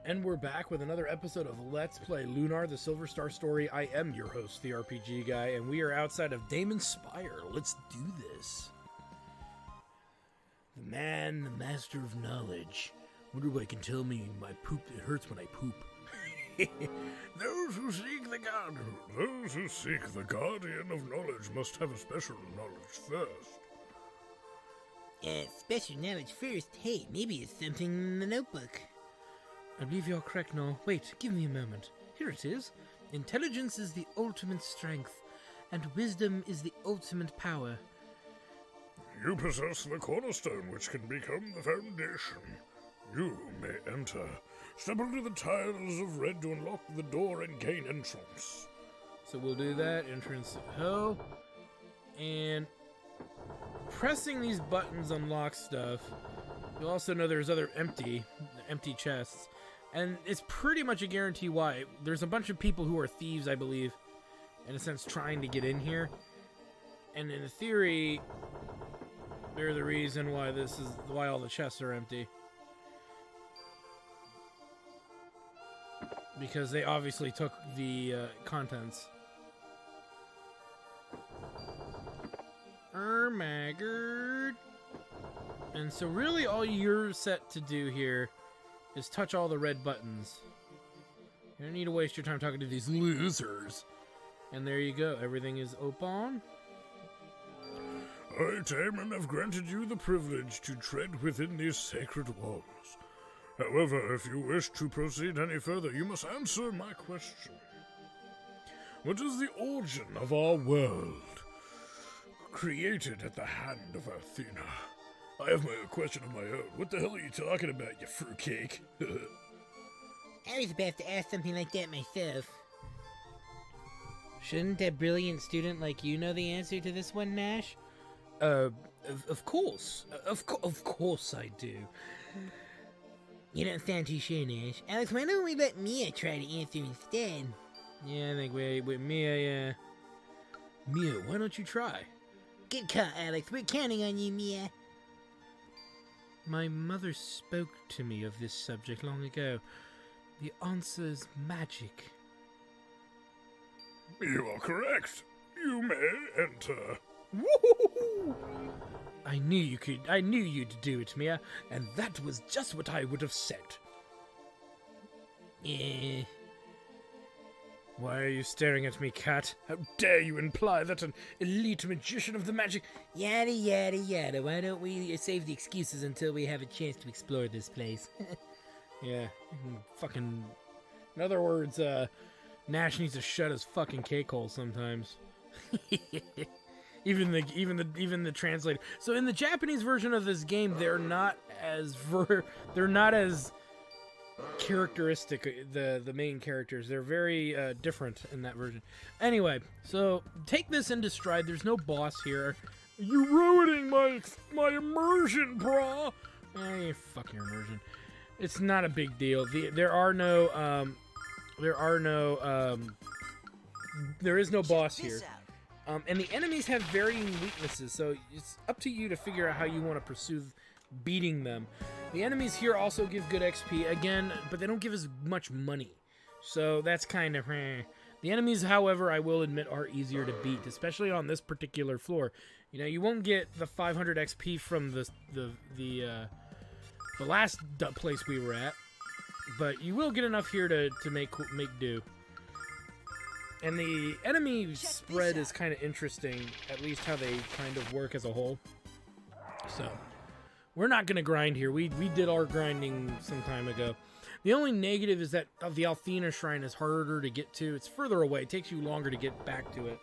And we're back with another episode of Let's Play Lunar, the Silver Star Story. I am your host, the RPG Guy, and we are outside of Damon's Spire. Let's do this. The man, the master of knowledge. Wonder what can tell me my poop. It hurts when I poop. Those who seek the guardian of knowledge must have a special knowledge first. Special knowledge first? Hey, maybe it's something in the notebook. I believe you're correct, Noel. Wait, give me a moment. Here it is. Intelligence is the ultimate strength, and wisdom is the ultimate power. You possess the cornerstone, which can become the foundation. You may enter. Step onto the tiles of red to unlock the door and gain entrance. So we'll do that. Entrance to hell. And pressing these buttons unlocks stuff. You'll also know there's other empty chests. And it's pretty much a guarantee why. There's a bunch of people who are thieves, I believe, in a sense, trying to get in here. And in theory, they're the reason why why all the chests are empty. Because they obviously took the contents. Ermagerd. And so really all you're set to do here is touch all the red buttons. You don't need to waste your time talking to these losers. And there you go. Everything is open. I, Damon, have granted you the privilege to tread within these sacred walls. However, if you wish to proceed any further, you must answer my question. What is the origin of our world? Created at the hand of Alcina. I have a question of my own. What the hell are you talking about, you fruitcake? I was about to ask something like that myself. Shouldn't a brilliant student like you know the answer to this one, Nash? Of course. Of course I do. You don't sound too sure, Nash. Alex, why don't we let Mia try to answer instead? Yeah, I think with Mia, Mia, why don't you try? Good call, Alex. We're counting on you, Mia. My mother spoke to me of this subject long ago. The answer is magic. You are correct. You may enter. Woo-hoo-hoo-hoo! I knew you'd do it, Mia, and that was just what I would have said. Why are you staring at me, cat? How dare you imply that an elite magician of the magic... Yada, yada, yada. Why don't we save the excuses until we have a chance to explore this place? Yeah, fucking... In other words, Nash needs to shut his fucking cake hole sometimes. Even the translator. So in the Japanese version of this game, they're not as characteristic, the main characters. They're very different in that version. Anyway, so take this into stride. There's no boss here. You're ruining my immersion, brah. Fuck your immersion. It's not a big deal. There is no boss here. And the enemies have varying weaknesses, so it's up to you to figure out how you want to pursue beating them. The enemies here also give good XP, again, but they don't give as much money. So that's kind of... The enemies, however, I will admit, are easier to beat, especially on this particular floor. You know, you won't get the 500 XP from the last place we were at, but you will get enough here to make do. And the enemy spread is kind of interesting, at least how they kind of work as a whole. So, we're not going to grind here. We did our grinding some time ago. The only negative is that the Alcina Shrine is harder to get to. It's further away. It takes you longer to get back to it.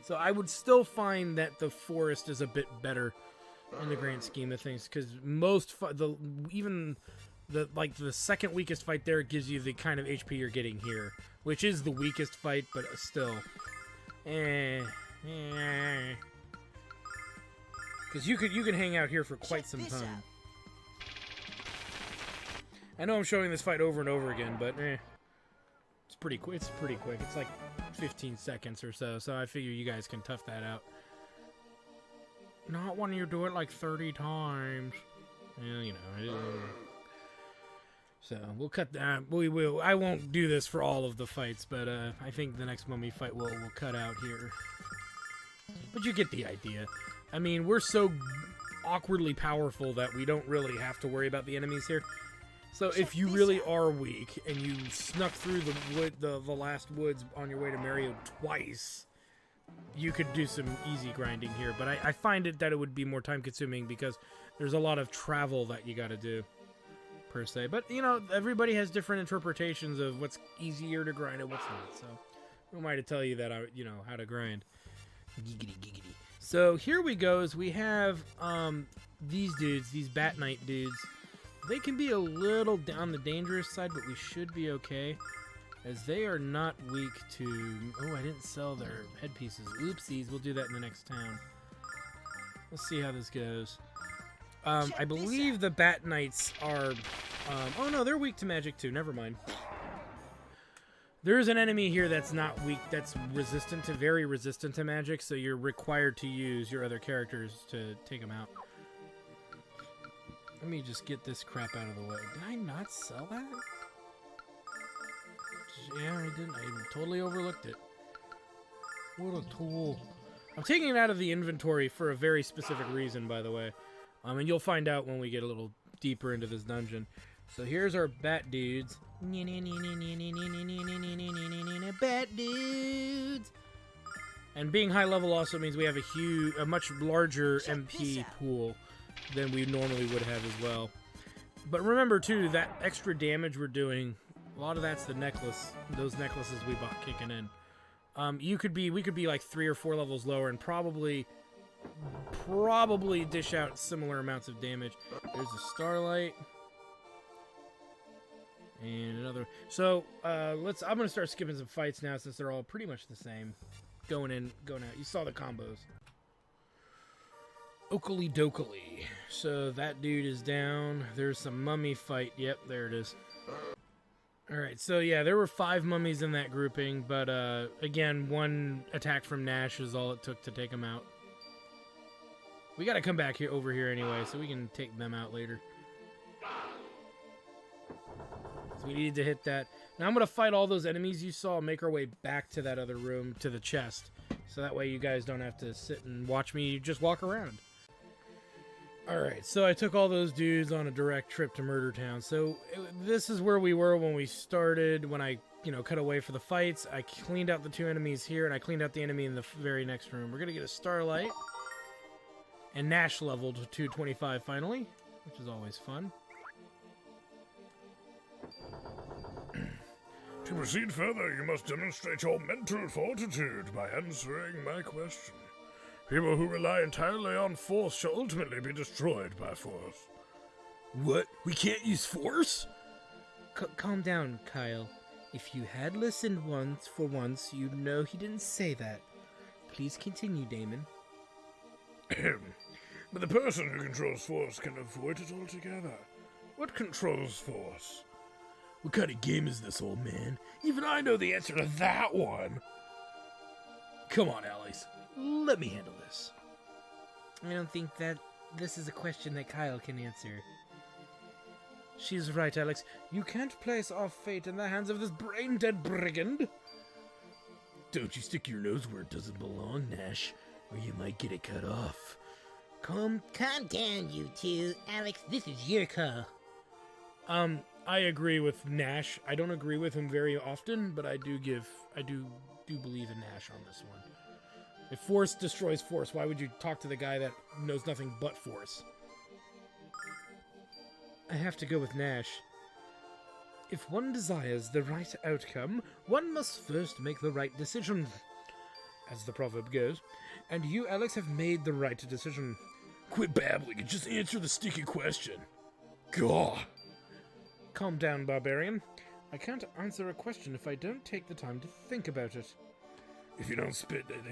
So I would still find that the forest is a bit better in the grand scheme of things, because even the second weakest fight there gives you the kind of HP you're getting here, which is the weakest fight, but still. Because you can hang out here for quite some time. I know I'm showing this fight over and over again, but it's pretty quick. It's pretty quick. It's like 15 seconds or so. So I figure you guys can tough that out. Not when you do it like 30 times. Yeah, you know. So we'll cut that. We will. I won't do this for all of the fights, but I think the next mummy fight we'll cut out here. But you get the idea. I mean, we're so awkwardly powerful that we don't really have to worry about the enemies here. So if you really are weak and you snuck through the last woods on your way to Mario twice, you could do some easy grinding here. But I find that it would be more time consuming because there's a lot of travel that you got to do, per se. But, you know, everybody has different interpretations of what's easier to grind and what's not. So who am I to tell you that, you know, how to grind? Giggity, giggity. So here we go. Is we have these dudes, these Bat Knight dudes. They can be a little on the dangerous side, but we should be okay, as they are not weak to... Oh, I didn't sell their headpieces. Oopsies. We'll do that in the next town. Let's see how this goes. I believe the Bat Knights are... oh, no, they're weak to magic, too. Never mind. There is an enemy here that's not weak, that's resistant to, very resistant to magic, so you're required to use your other characters to take them out. Let me just get this crap out of the way. Did I not sell that? Yeah, I didn't. I totally overlooked it. What a tool. I'm taking it out of the inventory for a very specific reason, by the way. And you'll find out when we get a little deeper into this dungeon. So here's our bat dudes. Bat dudes. And being high level also means we have a much larger MP pool than we normally would have as well. But remember too, that extra damage we're doing, a lot of that's the necklace, those necklaces we bought kicking in. We could be like 3 or 4 levels lower and probably dish out similar amounts of damage. There's a starlight. And another. So I'm gonna start skipping some fights now since they're all pretty much the same. Going in, going out. You saw the combos. Oakley dokley. So that dude is down. There's some mummy fight. Yep, there it is. Alright, so yeah, there were 5 mummies in that grouping, but again, 1 attack from Nash is all it took to take them out. We gotta come back over here anyway, so we can take them out later. So we needed to hit that. Now I'm gonna fight all those enemies you saw, make our way back to that other room, to the chest. So that way you guys don't have to sit and watch me just walk around. Alright, so I took all those dudes on a direct trip to Murder Town. So this is where we were when we started, when I, cut away for the fights. I cleaned out the 2 enemies here, and I cleaned out the enemy in the very next room. We're gonna get a starlight. And Nash leveled to 225 finally, which is always fun. To proceed further, you must demonstrate your mental fortitude by answering my question. People who rely entirely on force shall ultimately be destroyed by force. What? We can't use force? Calm down, Kyle. If you had listened for once, you'd know he didn't say that. Please continue, Damon. But the person who controls force can avoid it altogether. What controls force? What kind of game is this, old man? Even I know the answer to that one. Come on, Alex. Let me handle this. I don't think that this is a question that Kyle can answer. She's right, Alex. You can't place our fate in the hands of this brain-dead brigand. Don't you stick your nose where it doesn't belong, Nash, or you might get it cut off. Calm down, you two. Alex, this is your call. I agree with Nash. I don't agree with him very often, but I do believe in Nash on this one. If force destroys force, why would you talk to the guy that knows nothing but force? I have to go with Nash. If one desires the right outcome, one must first make the right decision, as the proverb goes. And you, Alex, have made the right decision. Quit babbling and just answer the sticky question. Gah! Calm down, barbarian. I can't answer a question if I don't take the time to think about it. If you don't spit out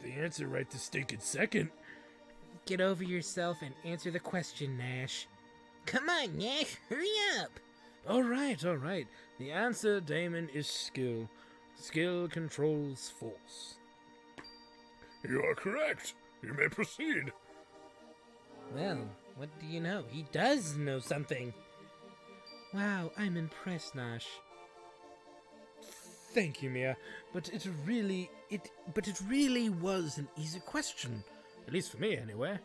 the answer right this stinking second. Get over yourself and answer the question, Nash. Come on, Nash, hurry up! All right. The answer, Damon, is skill. Skill controls force. You are correct. You may proceed. Well, what do you know? He does know something. Wow, I'm impressed, Nash. Thank you, Mia. But it really was an easy question. At least for me, anyway.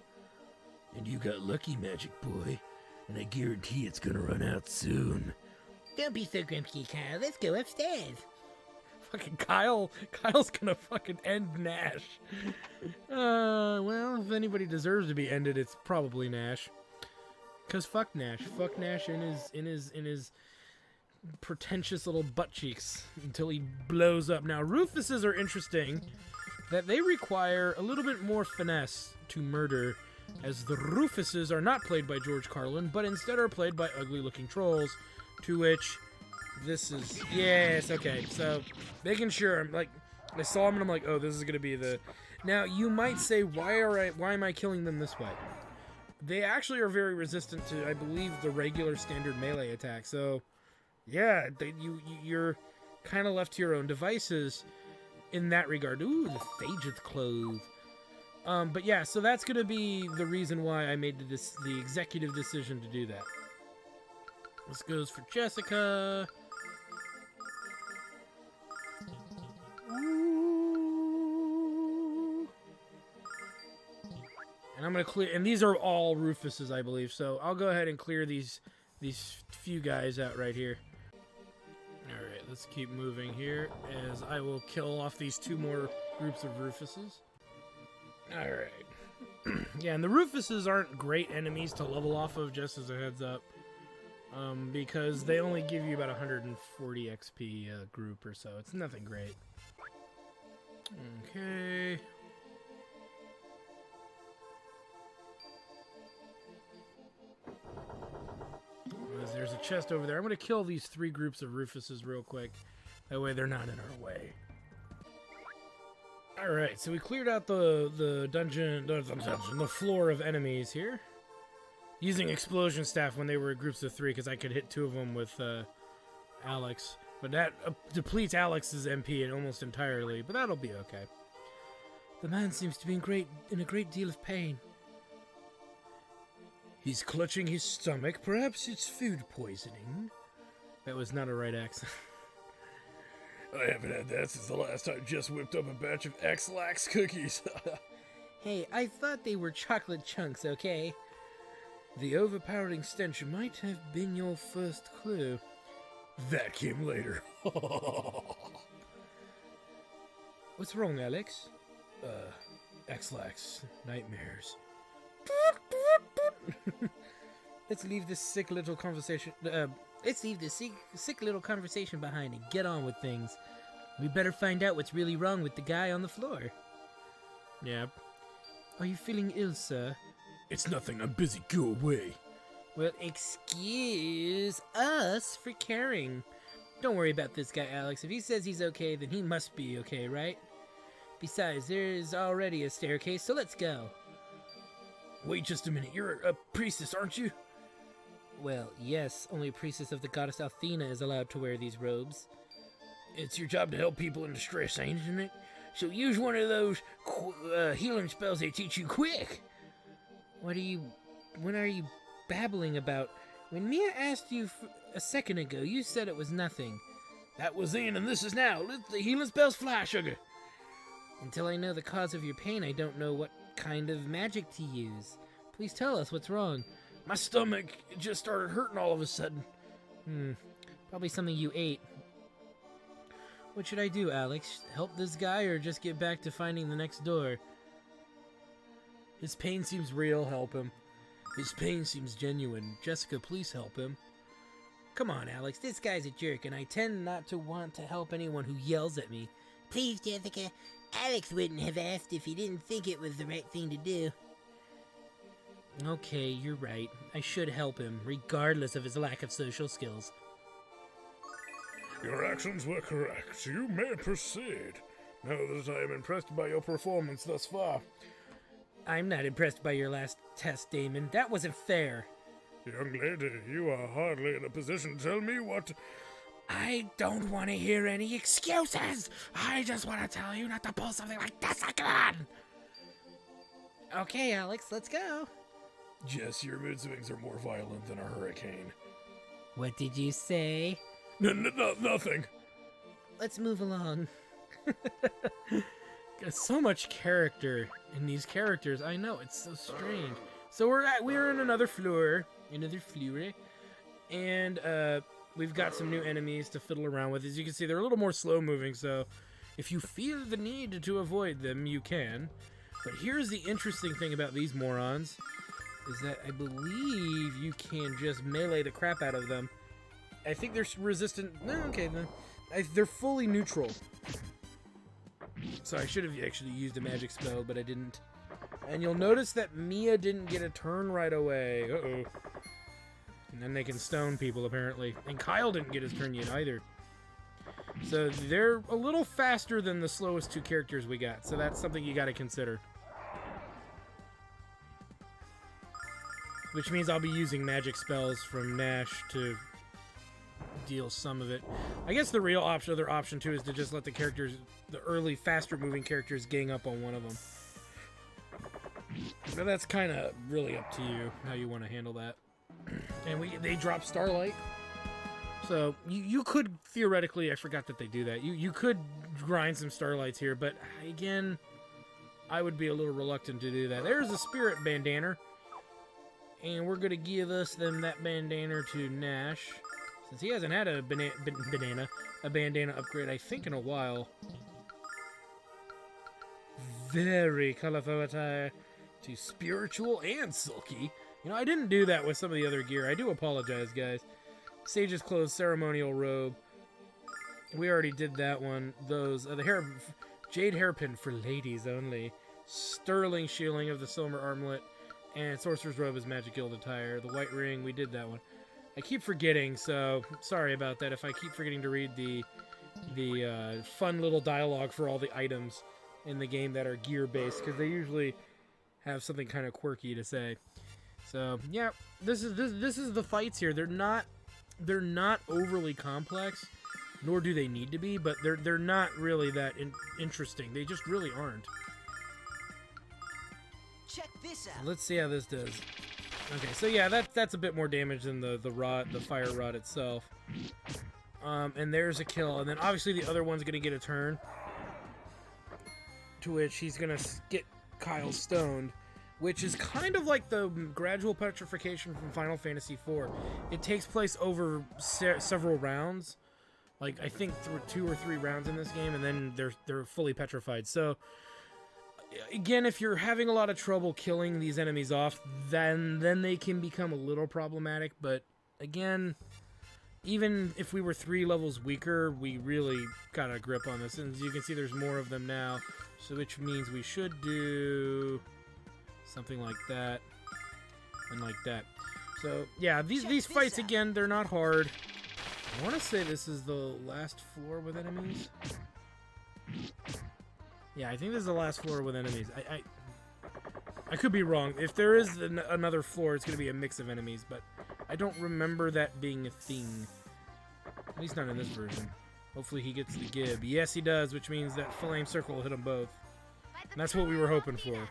And you got lucky, Magic Boy. And I guarantee it's gonna run out soon. Don't be so grumpy, Kyle. Let's go upstairs. Fucking Kyle's gonna fucking end Nash. Well, if anybody deserves to be ended, it's probably Nash. Cause fuck Nash. Fuck Nash in his pretentious little butt cheeks until he blows up. Now, Rufuses are interesting that they require a little bit more finesse to murder, as the Rufuses are not played by George Carlin, but instead are played by ugly-looking trolls, to which this is... Yes, okay, so making sure, I'm like, I saw him and I'm like, oh, this is going to be the... Now, you might say, why am I killing them this way? They actually are very resistant to, I believe, the regular standard melee attack, so... Yeah, you're kind of left to your own devices in that regard. Ooh, the Phageth Clove. But yeah, so that's going to be the reason why I made the executive decision to do that. This goes for Jessica. Ooh. And I'm going to clear... And these are all Rufuses, I believe, so I'll go ahead and clear these few guys out right here. Alright, let's keep moving here, as I will kill off these two more groups of Rufuses. Alright. Yeah, and the Rufuses aren't great enemies to level off of, just as a heads up. Because they only give you about 140 XP a group or so. It's nothing great. Okay. There's a chest over there. I'm going to kill these three groups of Rufuses real quick. That way they're not in our way. Alright, so we cleared out the floor of enemies here. Using explosion staff when they were groups of three, because I could hit two of them with Alex. But that depletes Alex's MP almost entirely, but that'll be okay. The man seems to be in a great deal of pain. He's clutching his stomach. Perhaps it's food poisoning. That was not a right accent. I haven't had that since the last time Jess whipped up a batch of X-Lax cookies. Hey, I thought they were chocolate chunks, okay? The overpowering stench might have been your first clue. That came later. What's wrong, Alex? X-Lax nightmares. Let's leave this sick little conversation. Let's leave this sick little conversation behind and get on with things. We better find out what's really wrong with the guy on the floor. Yep. Are you feeling ill, sir? It's nothing. I'm busy. Go away. Well, excuse us for caring. Don't worry about this guy, Alex. If he says he's okay, then he must be okay, right? Besides, there's already a staircase, so let's go. Wait just a minute. You're a priestess, aren't you? Well, yes. Only a priestess of the goddess Alcina is allowed to wear these robes. It's your job to help people in distress, ain't it? So use one of those healing spells they teach you quick. What are you babbling about? When Mia asked you a second ago, you said it was nothing. That was then, and this is now. Let the healing spells fly, sugar. Until I know the cause of your pain, I don't know what kind of magic to use. Please tell us what's wrong. My stomach just started hurting all of a sudden. Probably something you ate. What should I do, Alex? Help this guy or just get back to finding the next door? His pain seems real, help him. His pain seems genuine. Jessica, please help him. Come on, Alex, this guy's a jerk, and I tend not to want to help anyone who yells at me. Please, Jessica, Alex wouldn't have asked if he didn't think it was the right thing to do. Okay, you're right. I should help him, regardless of his lack of social skills. Your actions were correct. You may proceed. Now that I am impressed by your performance thus far. I'm not impressed by your last test, Damon. That wasn't fair. Young lady, you are hardly in a position to tell me what... I don't want to hear any excuses. I just want to tell you not to pull something like this again. Okay, Alex, let's go. Jess, your mood swings are more violent than a hurricane. What did you say? Nothing. Let's move along. Got so much character in these characters. I know, it's so strange. So we're in another floor, and we've got some new enemies to fiddle around with. As you can see, they're a little more slow moving, so if you feel the need to avoid them, you can. But here's the interesting thing about these morons, is that I believe you can just melee the crap out of them. I think they're resistant. No, okay, then. They're fully neutral. So I should have actually used a magic spell, but I didn't. And you'll notice that Mia didn't get a turn right away. Uh-oh. And then they can stone people, apparently. And Kyle didn't get his turn yet, either. So they're a little faster than the slowest two characters we got. So that's something you got to consider. Which means I'll be using magic spells from Nash to deal some of it. I guess the real other option too is to just let the characters, the early faster moving characters, gang up on one of them. But that's kind of really up to you how you want to handle that. And they drop Starlight, so you could theoretically, I forgot that they do that. You could grind some Starlights here, but again, I would be a little reluctant to do that. There's a Spirit Bandana, and we're gonna give that bandana to Nash. Since he hasn't had a bandana upgrade, I think, in a while. Very colorful attire to spiritual and silky. You know, I didn't do that with some of the other gear. I do apologize, guys. Sage's clothes, ceremonial robe. We already did that one. Those, the jade hairpin for ladies only. Sterling shielding of the silver armlet. And sorcerer's robe is magic guild attire. The white ring, we did that one. I keep forgetting, so sorry about that if I keep forgetting to read the fun little dialogue for all the items in the game that are gear-based, because they usually have something kind of quirky to say. So, yeah, this is the fights here. They're not overly complex, nor do they need to be, but they're not really that interesting. They just really aren't. Check this out. Let's see how this does. Okay, so yeah, that's a bit more damage than the fire rod itself. And there's a kill, and then obviously the other one's gonna get a turn, to which he's gonna get Kyle stoned, which is kind of like the gradual petrification from Final Fantasy IV. It takes place over several rounds, like I think 2 or 3 rounds in this game, and then they're fully petrified. So again, if you're having a lot of trouble killing these enemies off, then they can become a little problematic. But again, even if we were 3 levels weaker, we really got a grip on this. And as you can see, there's more of them now, so which means we should do something like that and like that. So yeah, these fights, again, they're not hard. I want to say this is the last floor with enemies. Yeah, I think this is the last floor with enemies. I could be wrong. If there is another floor, it's going to be a mix of enemies, but I don't remember that being a thing. At least not in this version. Hopefully he gets the gib. Yes, he does, which means that flame circle will hit them both. And that's what we were hoping for.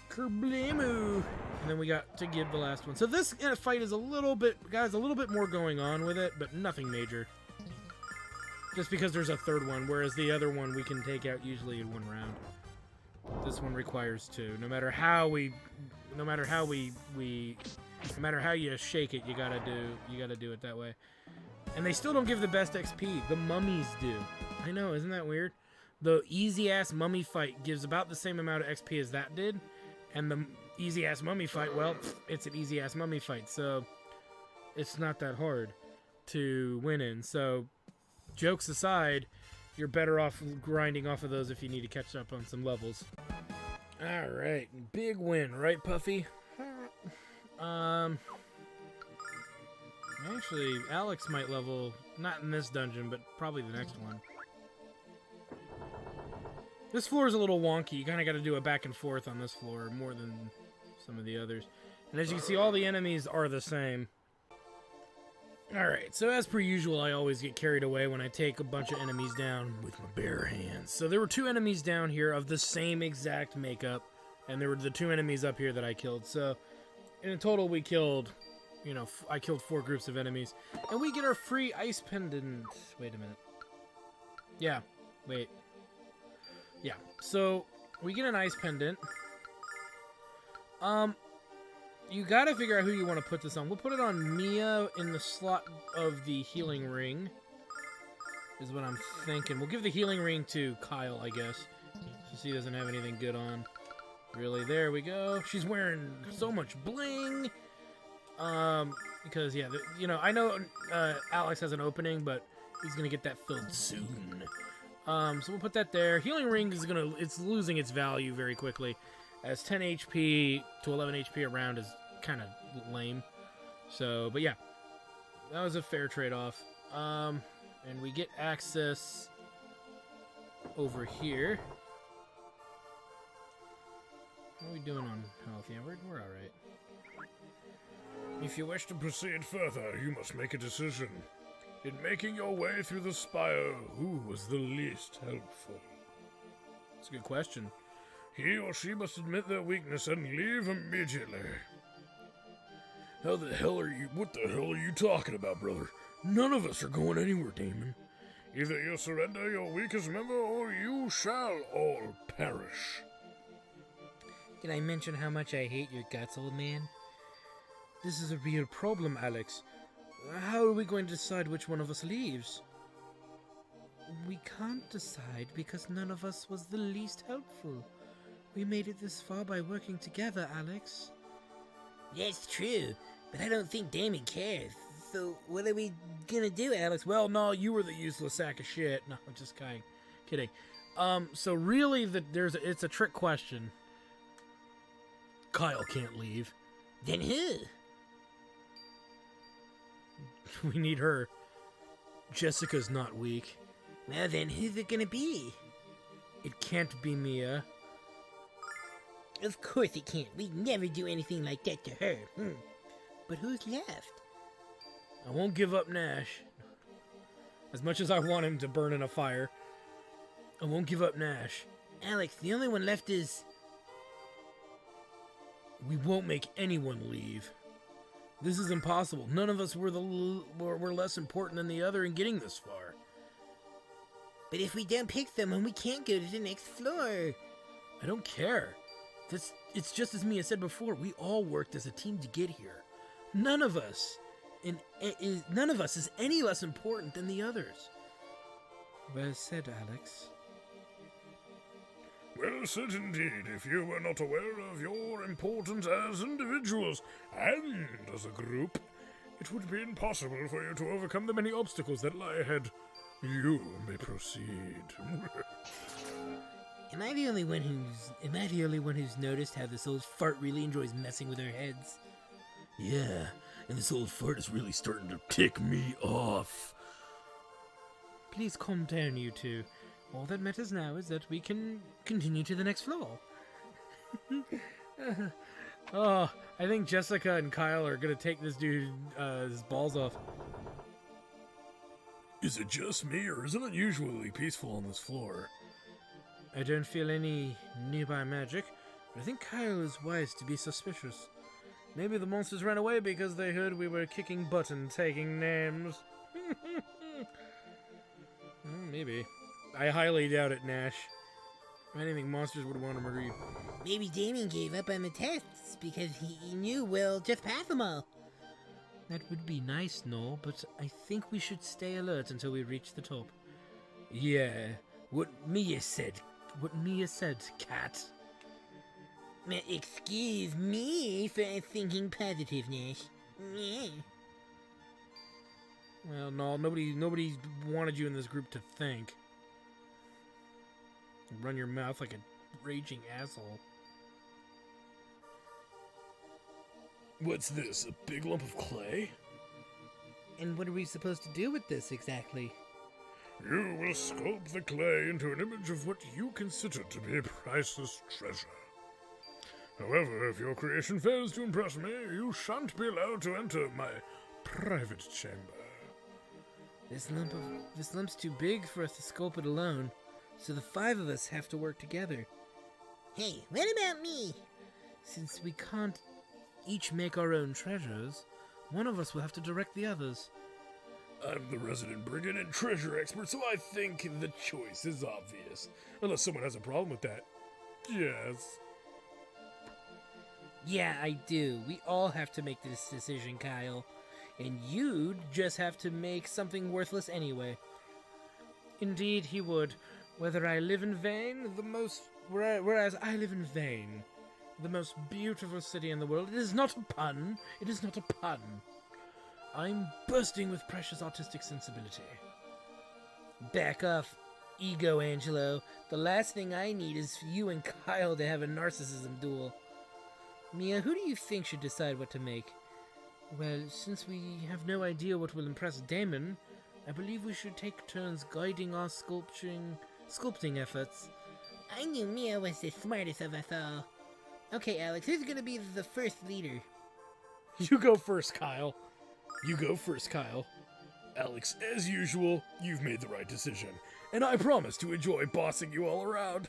Kerblemu! And then we got to give the last one. So this fight is a little bit more going on with it, but nothing major. Just because there's a third one, whereas the other one we can take out usually in 1 round. This one requires 2. No matter how you shake it, you gotta do it that way. And they still don't give the best XP. The mummies do. I know, isn't that weird? The easy ass mummy fight gives about the same amount of XP as that did, and the easy ass mummy fight, well, it's an easy ass mummy fight, so it's not that hard to win in. So jokes aside, you're better off grinding off of those if you need to catch up on some levels. Alright, big win, right, Puffy? Actually, Alex might level, not in this dungeon, but probably the next one. This floor is a little wonky. You kind of got to do a back and forth on this floor more than some of the others. And as you can see, all the enemies are the same. Alright, so as per usual, I always get carried away when I take a bunch of enemies down with my bare hands. So there were 2 enemies down here of the same exact makeup, and there were the 2 enemies up here that I killed. So in total, we killed you know, I killed 4 groups of enemies. And we get our free ice pendant. Wait a minute. Yeah, wait. Yeah, so we get an ice pendant. You gotta figure out who you want to put this on. We'll put it on Mia in the slot of the healing ring, is what I'm thinking. We'll give the healing ring to Kyle, I guess, since he doesn't have anything good on. Really, there we go. She's wearing so much bling. Because, yeah, you know, I know Alex has an opening, but he's gonna get that filled soon. So we'll put that there. Healing ring is it's losing its value very quickly, as 10 HP to 11 HP around is kind of lame. So, but yeah, that was a fair trade-off. And we get access over here. What are we doing on health? Yeah, we're all right. If you wish to proceed further, you must make a decision. In making your way through the spire, who was the least helpful? That's a good question. He or she must admit their weakness and leave immediately. What the hell are you talking about, brother? None of us are going anywhere, Damon. Either you surrender your weakest member, or you shall all perish. Did I mention how much I hate your guts, old man? This is a real problem, Alex. How are we going to decide which one of us leaves? We can't decide because none of us was the least helpful. We made it this far by working together, Alex. That's true, but I don't think Damon cares. So what are we gonna do, Alex? Well, no, you were the useless sack of shit. No, I'm just kidding. So really, it's a trick question. Kyle can't leave. Then who? We need her. Jessica's not weak. Well, then who's it gonna be? It can't be Mia. Of course it can't. We'd never do anything like that to her. But who's left? I won't give up Nash. As much as I want him to burn in a fire, I won't give up Nash. Alex, the only one left is... We won't make anyone leave. This is impossible. None of us were less important than the other in getting this far. But if we don't pick someone, we can't go to the next floor. I don't care. It's just as Mia said before. We all worked as a team to get here. None of us is any less important than the others. Well said, Alex. Well said indeed. If you were not aware of your importance as individuals and as a group, it would be impossible for you to overcome the many obstacles that lie ahead. You may proceed. Am I the only one who's noticed how this old fart really enjoys messing with our heads? Yeah, and this old fart is really starting to tick me off. Please calm down, you two. All that matters now is that we can continue to the next floor. Oh, I think Jessica and Kyle are gonna take this dude his balls off. Is it just me, or isn't it usually peaceful on this floor? I don't feel any nearby magic, but I think Kyle is wise to be suspicious. Maybe the monsters ran away because they heard we were kicking butt and taking names. Maybe. I highly doubt it, Nash. If anything, monsters would want to murder you. Maybe Damien gave up on the tests because he knew we'll just pass them all. That would be nice, Noel, but I think we should stay alert until we reach the top. Yeah, what Mia said, cat. Excuse me for thinking positive, Nash. Yeah. Well, no, nobody wanted you in this group to think. Run your mouth like a raging asshole. What's this, a big lump of clay? And what are we supposed to do with this exactly? You will sculpt the clay into an image of what you consider to be a priceless treasure. However, if your creation fails to impress me, you shan't be allowed to enter my private chamber. This lump's too big for us to sculpt it alone, so the 5 of us have to work together. Hey, what about me? Since we can't each make our own treasures, One of us will have to direct the others. I'm the resident brigand and treasure expert, so I think the choice is obvious. Unless someone has a problem with that. Yes. Yeah, I do. We all have to make this decision, Kyle. And you'd just have to make something worthless anyway. Indeed, he would. Whether I live in Vane, whereas I live in Vane, the most beautiful city in the world. It is not a pun. It is not a pun. I'm bursting with precious artistic sensibility. Back off, ego, Angelo. The last thing I need is for you and Kyle to have a narcissism duel. Mia, who do you think should decide what to make? Well, since we have no idea what will impress Damon, I believe we should take turns guiding our sculpting efforts. I knew Mia was the smartest of us all. Okay, Alex, who's gonna be the first leader? You go first, Kyle. You go first, Kyle. Alex, as usual, you've made the right decision. And I promise to enjoy bossing you all around.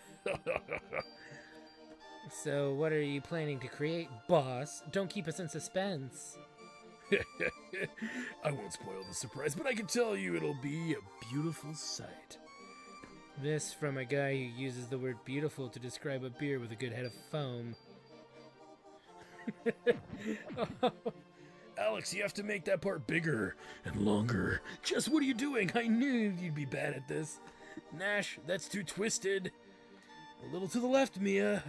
So, what are you planning to create, boss? Don't keep us in suspense. I won't spoil the surprise, but I can tell you it'll be a beautiful sight. This from a guy who uses the word beautiful to describe a beer with a good head of foam. Alex, you have to make that part bigger and longer. Jess, what are you doing? I knew you'd be bad at this. Nash, that's too twisted. A little to the left, Mia.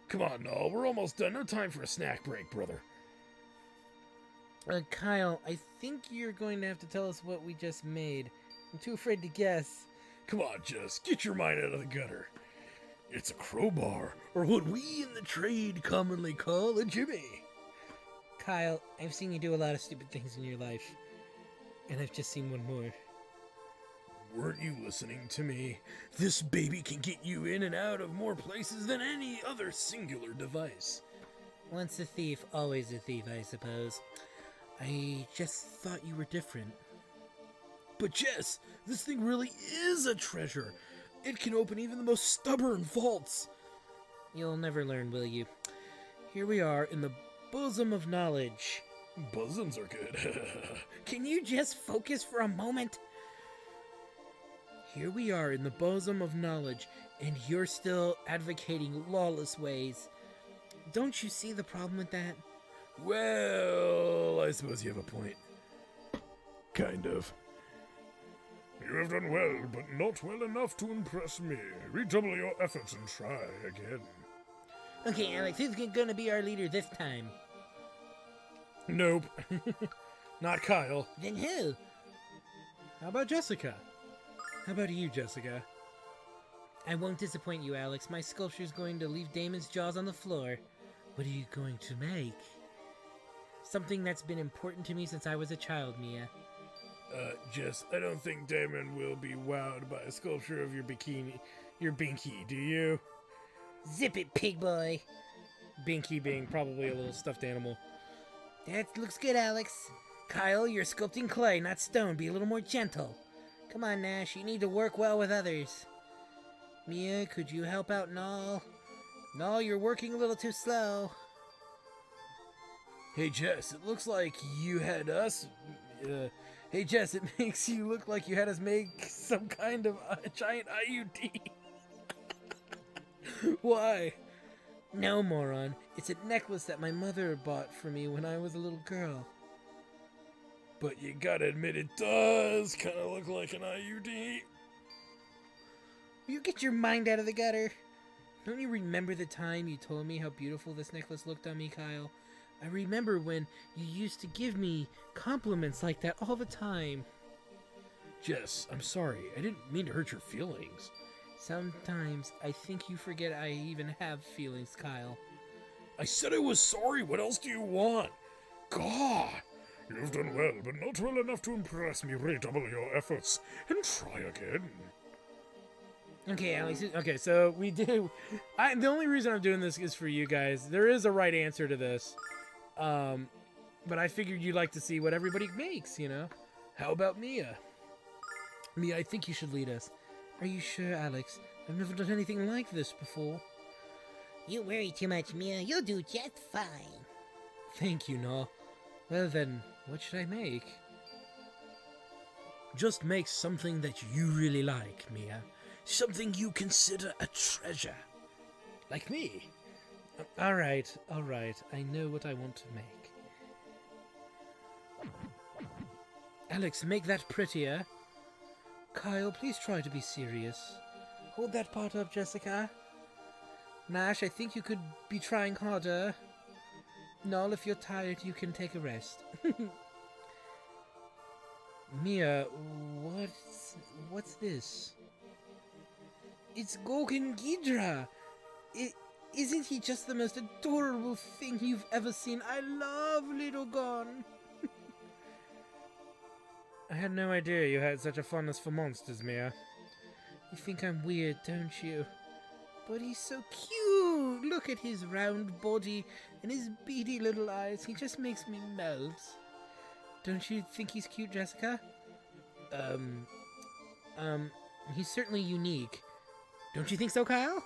Come on, Noel, we're almost done. No time for a snack break, brother. Kyle, I think you're going to have to tell us what we just made. I'm too afraid to guess. Come on, Jess, get your mind out of the gutter. It's a crowbar, or what we in the trade commonly call a jimmy. Kyle, I've seen you do a lot of stupid things in your life. And I've just seen one more. Weren't you listening to me? This baby can get you in and out of more places than any other singular device. Once a thief, always a thief, I suppose. I just thought you were different. But Jess, this thing really is a treasure. It can open even the most stubborn vaults. You'll never learn, will you? Here we are in the bosom of knowledge. Bosoms are good. Can you just focus for a moment? Here we are in the bosom of knowledge, and you're still advocating lawless ways. Don't you see the problem with that? Well, I suppose you have a point. Kind of. You have done well, but not well enough to impress me. Redouble your efforts and try again. Okay, Alex, who's gonna be our leader this time? Nope. Not Kyle. Then who? How about Jessica? How about you, Jessica? I won't disappoint you, Alex. My sculpture's going to leave Damon's jaws on the floor. What are you going to make? Something that's been important to me since I was a child, Mia. Jess, I don't think Damon will be wowed by a sculpture of your Binky, do you? Zip it, pig boy. Binky being probably a little stuffed animal. That looks good, Alex. Kyle, you're sculpting clay, not stone. Be a little more gentle. Come on, Nash. You need to work well with others. Mia, could you help out Null? Null, you're working a little too slow. Hey, Jess, it looks like you had us... Hey, Jess, it makes you look like you had us make some kind of giant IUD. Why? No, moron. It's a necklace that my mother bought for me when I was a little girl. But you gotta admit, it does kind of look like an IUD. Will you get your mind out of the gutter? Don't you remember the time you told me how beautiful this necklace looked on me, Kyle? I remember when you used to give me compliments like that all the time. Jess, I'm sorry. I didn't mean to hurt your feelings. Sometimes I think you forget I even have feelings, Kyle. I said I was sorry. What else do you want? God! You've done well, but not well enough to impress me. Redouble your efforts and try again. Okay, Alex. Okay, so we do. The only reason I'm doing this is for you guys. There is a right answer to this. But I figured you'd like to see what everybody makes, you know? How about Mia? Mia, I think you should lead us. Are you sure, Alex? I've never done anything like this before. You worry too much, Mia. You'll do just fine. Thank you, Noel. Well then, what should I make? Just make something that you really like, Mia. Something you consider a treasure. Like me. Alright, I know what I want to make. Alex, make that prettier. Kyle, please try to be serious. Hold that part up, Jessica. Nash, I think you could be trying harder. Null, if you're tired, you can take a rest. Mia, what's this? It's Gorgon Ghidra! Isn't he just the most adorable thing you've ever seen? I love little Gon! I had no idea you had such a fondness for monsters, Mia. You think I'm weird, don't you? But he's so cute! Look at his round body and his beady little eyes. He just makes me melt. Don't you think he's cute, Jessica? He's certainly unique. Don't you think so, Kyle?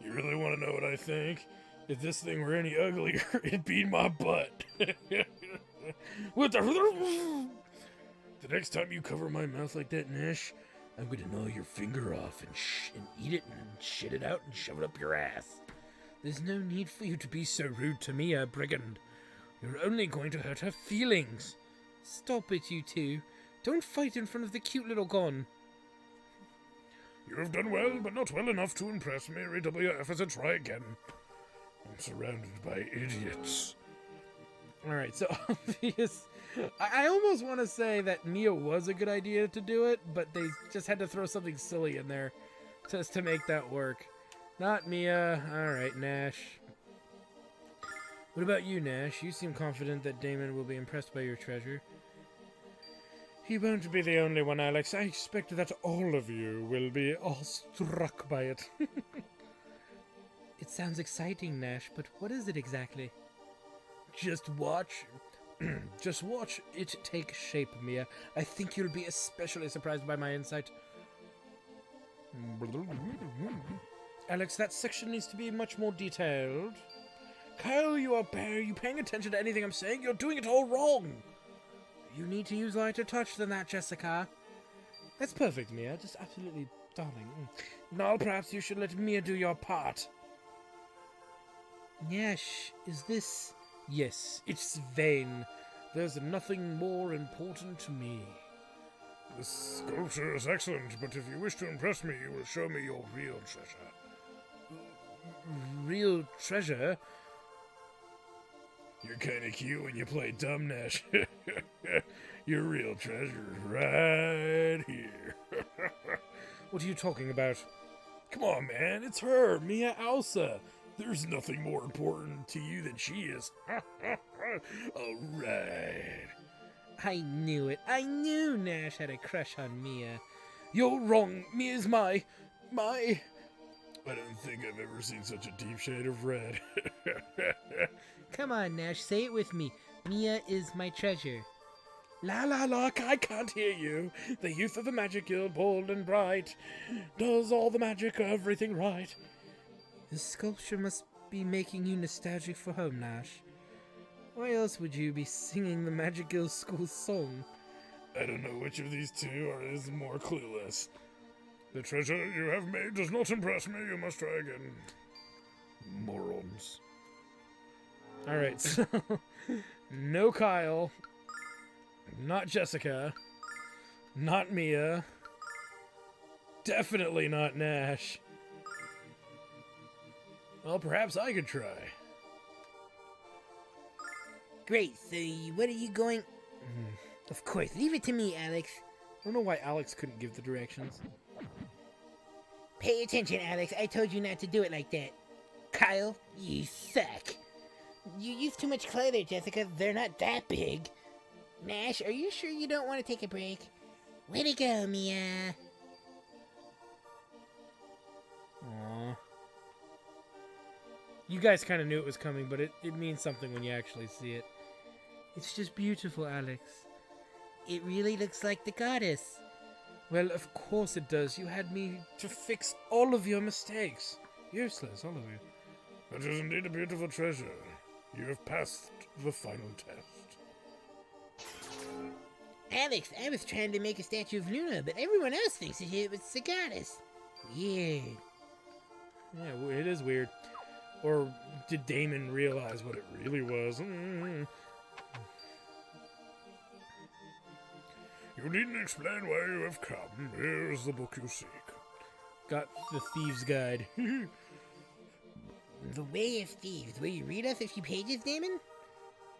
You really want to know what I think? If this thing were any uglier, it'd be my butt. What the... The next time you cover my mouth like that, Nash, I'm gonna gnaw your finger off and eat it and shit it out and shove it up your ass. There's no need for you to be so rude to Mia, brigand. You're only going to hurt her feelings. Stop it, you two. Don't fight in front of the cute little Gon. You have done well, but not well enough to impress me. Redouble your efforts and try again. I'm surrounded by idiots. Alright, so obvious. I almost want to say that Mia was a good idea to do it, but they just had to throw something silly in there just to make that work. Not Mia. Alright, Nash. What about you, Nash? You seem confident that Damon will be impressed by your treasure. He won't be the only one, Alex. I expect that all of you will be awestruck by it. It sounds exciting, Nash, but what is it exactly? Just watch. Just watch it take shape, Mia. I think you'll be especially surprised by my insight. Alex, that section needs to be much more detailed. Kyle, are you paying attention to anything I'm saying? You're doing it all wrong. You need to use lighter touch than that, Jessica. That's perfect, Mia. Just absolutely darling. Now, perhaps you should let Mia do your part. Nash, is this... Yes, it's vain. There's nothing more important to me. This sculpture is excellent, but if you wish to impress me, you will show me your real treasure. Real treasure? You're kinda cute when you play dumb, Nash. Your real treasure is right here. What are you talking about? Come on, man, it's her, Mia Alsa. There's nothing more important to you than she is. Alright. I knew it. I knew Nash had a crush on Mia. You're wrong. Mia's my... I don't think I've ever seen such a deep shade of red. Come on, Nash, say it with me. Mia is my treasure. La la la, I can't hear you. The youth of the magic guild, bold and bright, does all the magic, everything right. This sculpture must be making you nostalgic for home, Nash. Why else would you be singing the Magic Guild school song? I don't know which of these two is more clueless. The treasure you have made does not impress me. You must try again. Morons. Alright, so... no Kyle. Not Jessica. Not Mia. Definitely not Nash. Well, perhaps I could try. Great, so what are you going... Of course, leave it to me, Alex. I don't know why Alex couldn't give the directions. Pay attention, Alex. I told you not to do it like that. Kyle, you suck. You use too much clay there, Jessica. They're not that big. Nash, are you sure you don't want to take a break? Way to go, Mia. Aww. You guys kind of knew it was coming, but it means something when you actually see it. It's just beautiful, Alex. It really looks like the goddess. Well, of course it does. You had me to fix all of your mistakes. Useless, all of you. That is indeed a beautiful treasure. You have passed the final test. Alex, I was trying to make a statue of Lunar, but everyone else thinks it was the goddess. Weird. Yeah, it is weird. Or did Damon realize what it really was? You needn't explain why you have come. Here is the book you seek. Got the Thieves Guide. The Way of Thieves. Will you read us a few pages, Damon?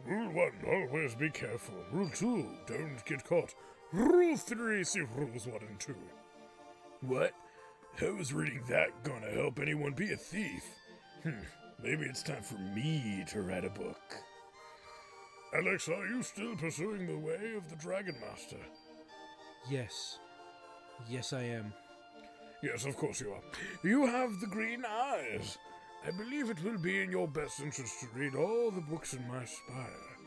Rule 1, always be careful. Rule 2, don't get caught. Rule 3, see rules 1 and 2. What? How is reading that gonna help anyone be a thief? Maybe it's time for me to write a book. Alex, are you still pursuing the way of the Dragon Master? Yes. Yes, I am. Yes, of course you are. You have the green eyes. I believe it will be in your best interest to read all the books in my spire.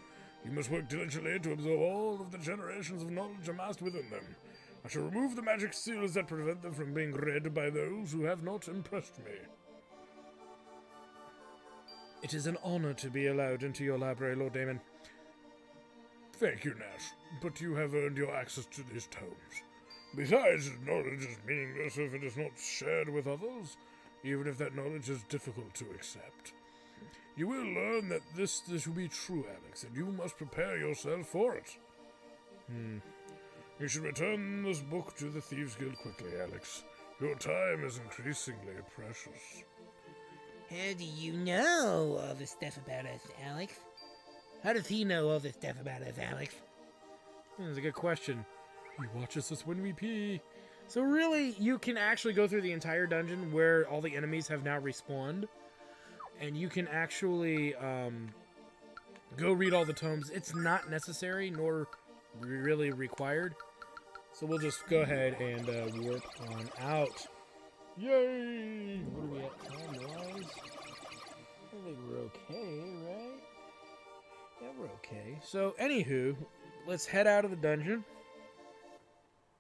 You must work diligently to absorb all of the generations of knowledge amassed within them. I shall remove the magic seals that prevent them from being read by those who have not impressed me. It is an honor to be allowed into your library, Lord Damon. Thank you, Nash, but you have earned your access to these tomes. Besides, knowledge is meaningless if it is not shared with others, even if that knowledge is difficult to accept. You will learn that this will be true, Alex, and you must prepare yourself for it. You should return this book to the Thieves Guild quickly, Alex. Your time is increasingly precious. How do you know all this stuff about us, Alex? How does he know all this stuff about us, Alex? That's a good question. He watches us when we pee. So really, you can actually go through the entire dungeon where all the enemies have now respawned. And you can actually go read all the tomes. It's not necessary, nor really required. So we'll just go ahead and warp on out. Yay! What are we at time-wise? I think we're okay, right? Yeah, we're okay. So, anywho, let's head out of the dungeon.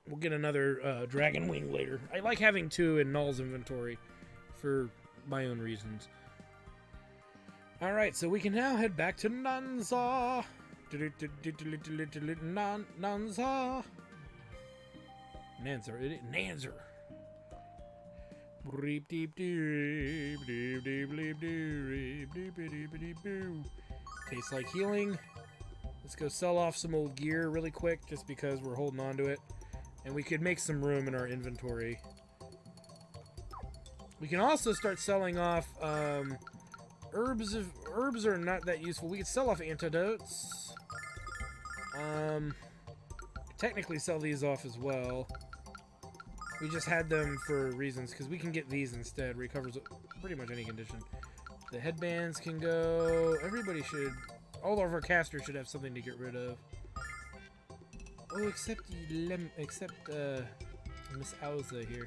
We'll get another dragon wing later. I like having 2 in Null's inventory for my own reasons. Alright, so we can now head back to Nanza. Nanza. Nanzer. Tastes like healing. Let's go sell off some old gear really quick just because we're holding on to it. And we could make some room in our inventory. We can also start selling off herbs. If herbs are not that useful, we could sell off antidotes. Technically sell these off as well. We just had them for reasons, because we can get these instead. Recovers pretty much any condition. The headbands can go. Everybody should. All of our casters should have something to get rid of. Oh, except Miss Auza here.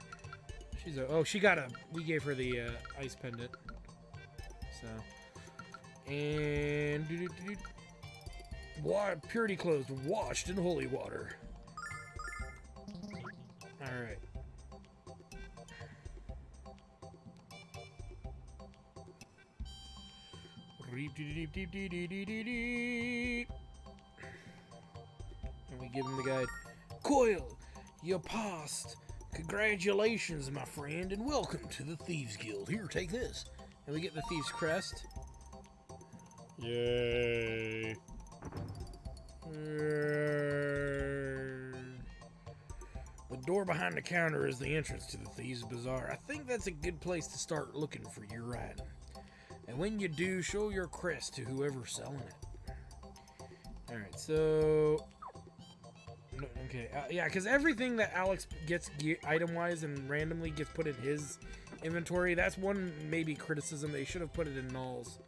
She's she got a. We gave her the ice pendant. So, and purity clothes washed in holy water. All right. And we give him the guide. Coil, you passed. Congratulations, my friend, and welcome to the Thieves Guild. Here, take this. And we get the Thieves Crest. Yay. The door behind the counter is the entrance to the Thieves Bazaar. I think that's a good place to start looking for your item. And when you do, show your crest to whoever's selling it. Alright, so... Okay, yeah, because everything that Alex gets item-wise and randomly gets put in his inventory, that's one maybe criticism. They should have put it in Null's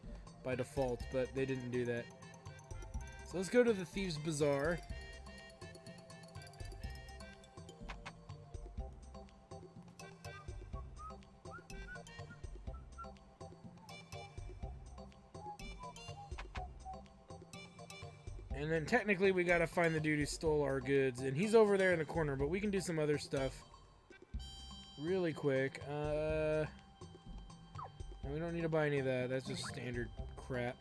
by default, but they didn't do that. So let's go to the Thieves Bazaar. And then technically we gotta find the dude who stole our goods, and he's over there in the corner, but we can do some other stuff really quick. And we don't need to buy any of that. That's just standard crap.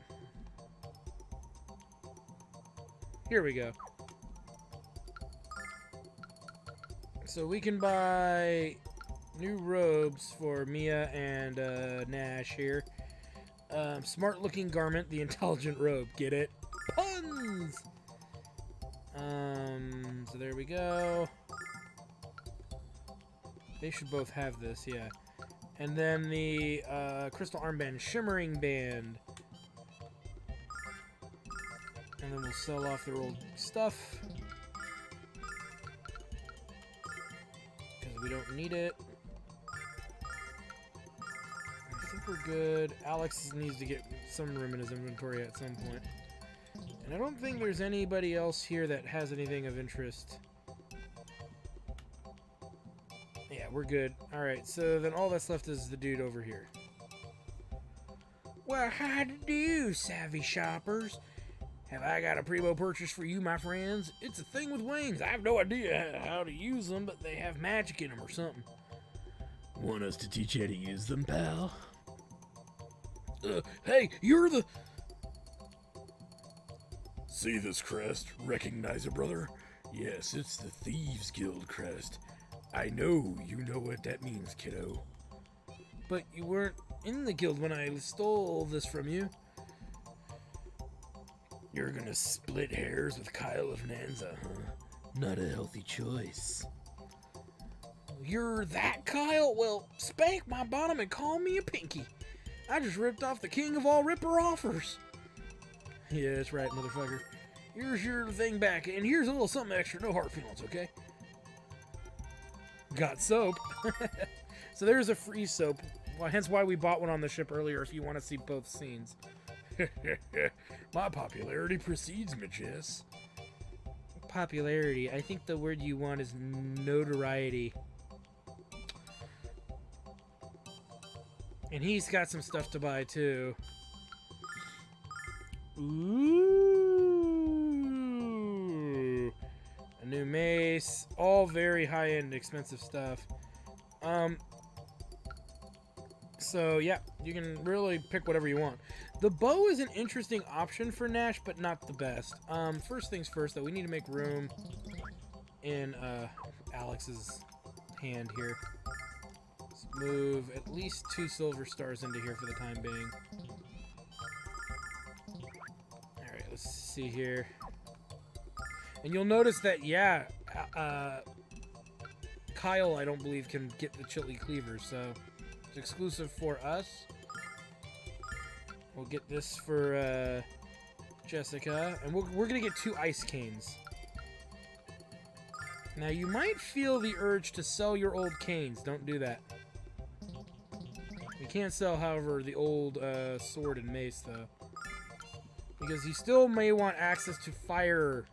Here we go. So we can buy new robes for Mia and Nash here. Smart looking garment, the intelligent robe. Get it? Puns! So there we go. They should both have this, yeah. And then the crystal armband, shimmering band. And then we'll sell off their old stuff. Because we don't need it. I think we're good. Alex needs to get some room in his inventory at some point. And I don't think there's anybody else here that has anything of interest. Yeah, we're good. Alright, so then all that's left is the dude over here. Well, how to do, savvy shoppers? Have I got a primo purchase for you, my friends? It's a thing with wings. I have no idea how to use them, but they have magic in them or something. Want us to teach you how to use them, pal? Hey, you're the... See this crest? Recognize it, brother? Yes, it's the Thieves Guild crest. I know you know what that means, kiddo. But you weren't in the guild when I stole this from you. You're gonna split hairs with Kyle of Nanza, huh? Not a healthy choice. You're that Kyle? Well, spank my bottom and call me a pinky. I just ripped off the king of all ripper offers. Yeah, that's right, motherfucker. Here's your thing back, and here's a little something extra. No hard feelings, okay? Got soap. So there's a free soap. Well, hence why we bought one on the ship earlier, if you want to see both scenes. My popularity precedes me, Jess. Popularity. I think the word you want is notoriety. And he's got some stuff to buy, too. Ooh. A new mace. All very high-end, expensive stuff. So, yeah, you can really pick whatever you want. The bow is an interesting option for Nash, but not the best. First things first, though, we need to make room in Alex's hand here. Let's move at least 2 silver stars into here for the time being. Alright, let's see here. And you'll notice that, yeah, Kyle, I don't believe, can get the Chili Cleavers, so it's exclusive for us. We'll get this for Jessica, and we're gonna get 2 ice canes. Now, you might feel the urge to sell your old canes. Don't do that. You can't sell, however, the old sword and mace, though. Because you still may want access to fire.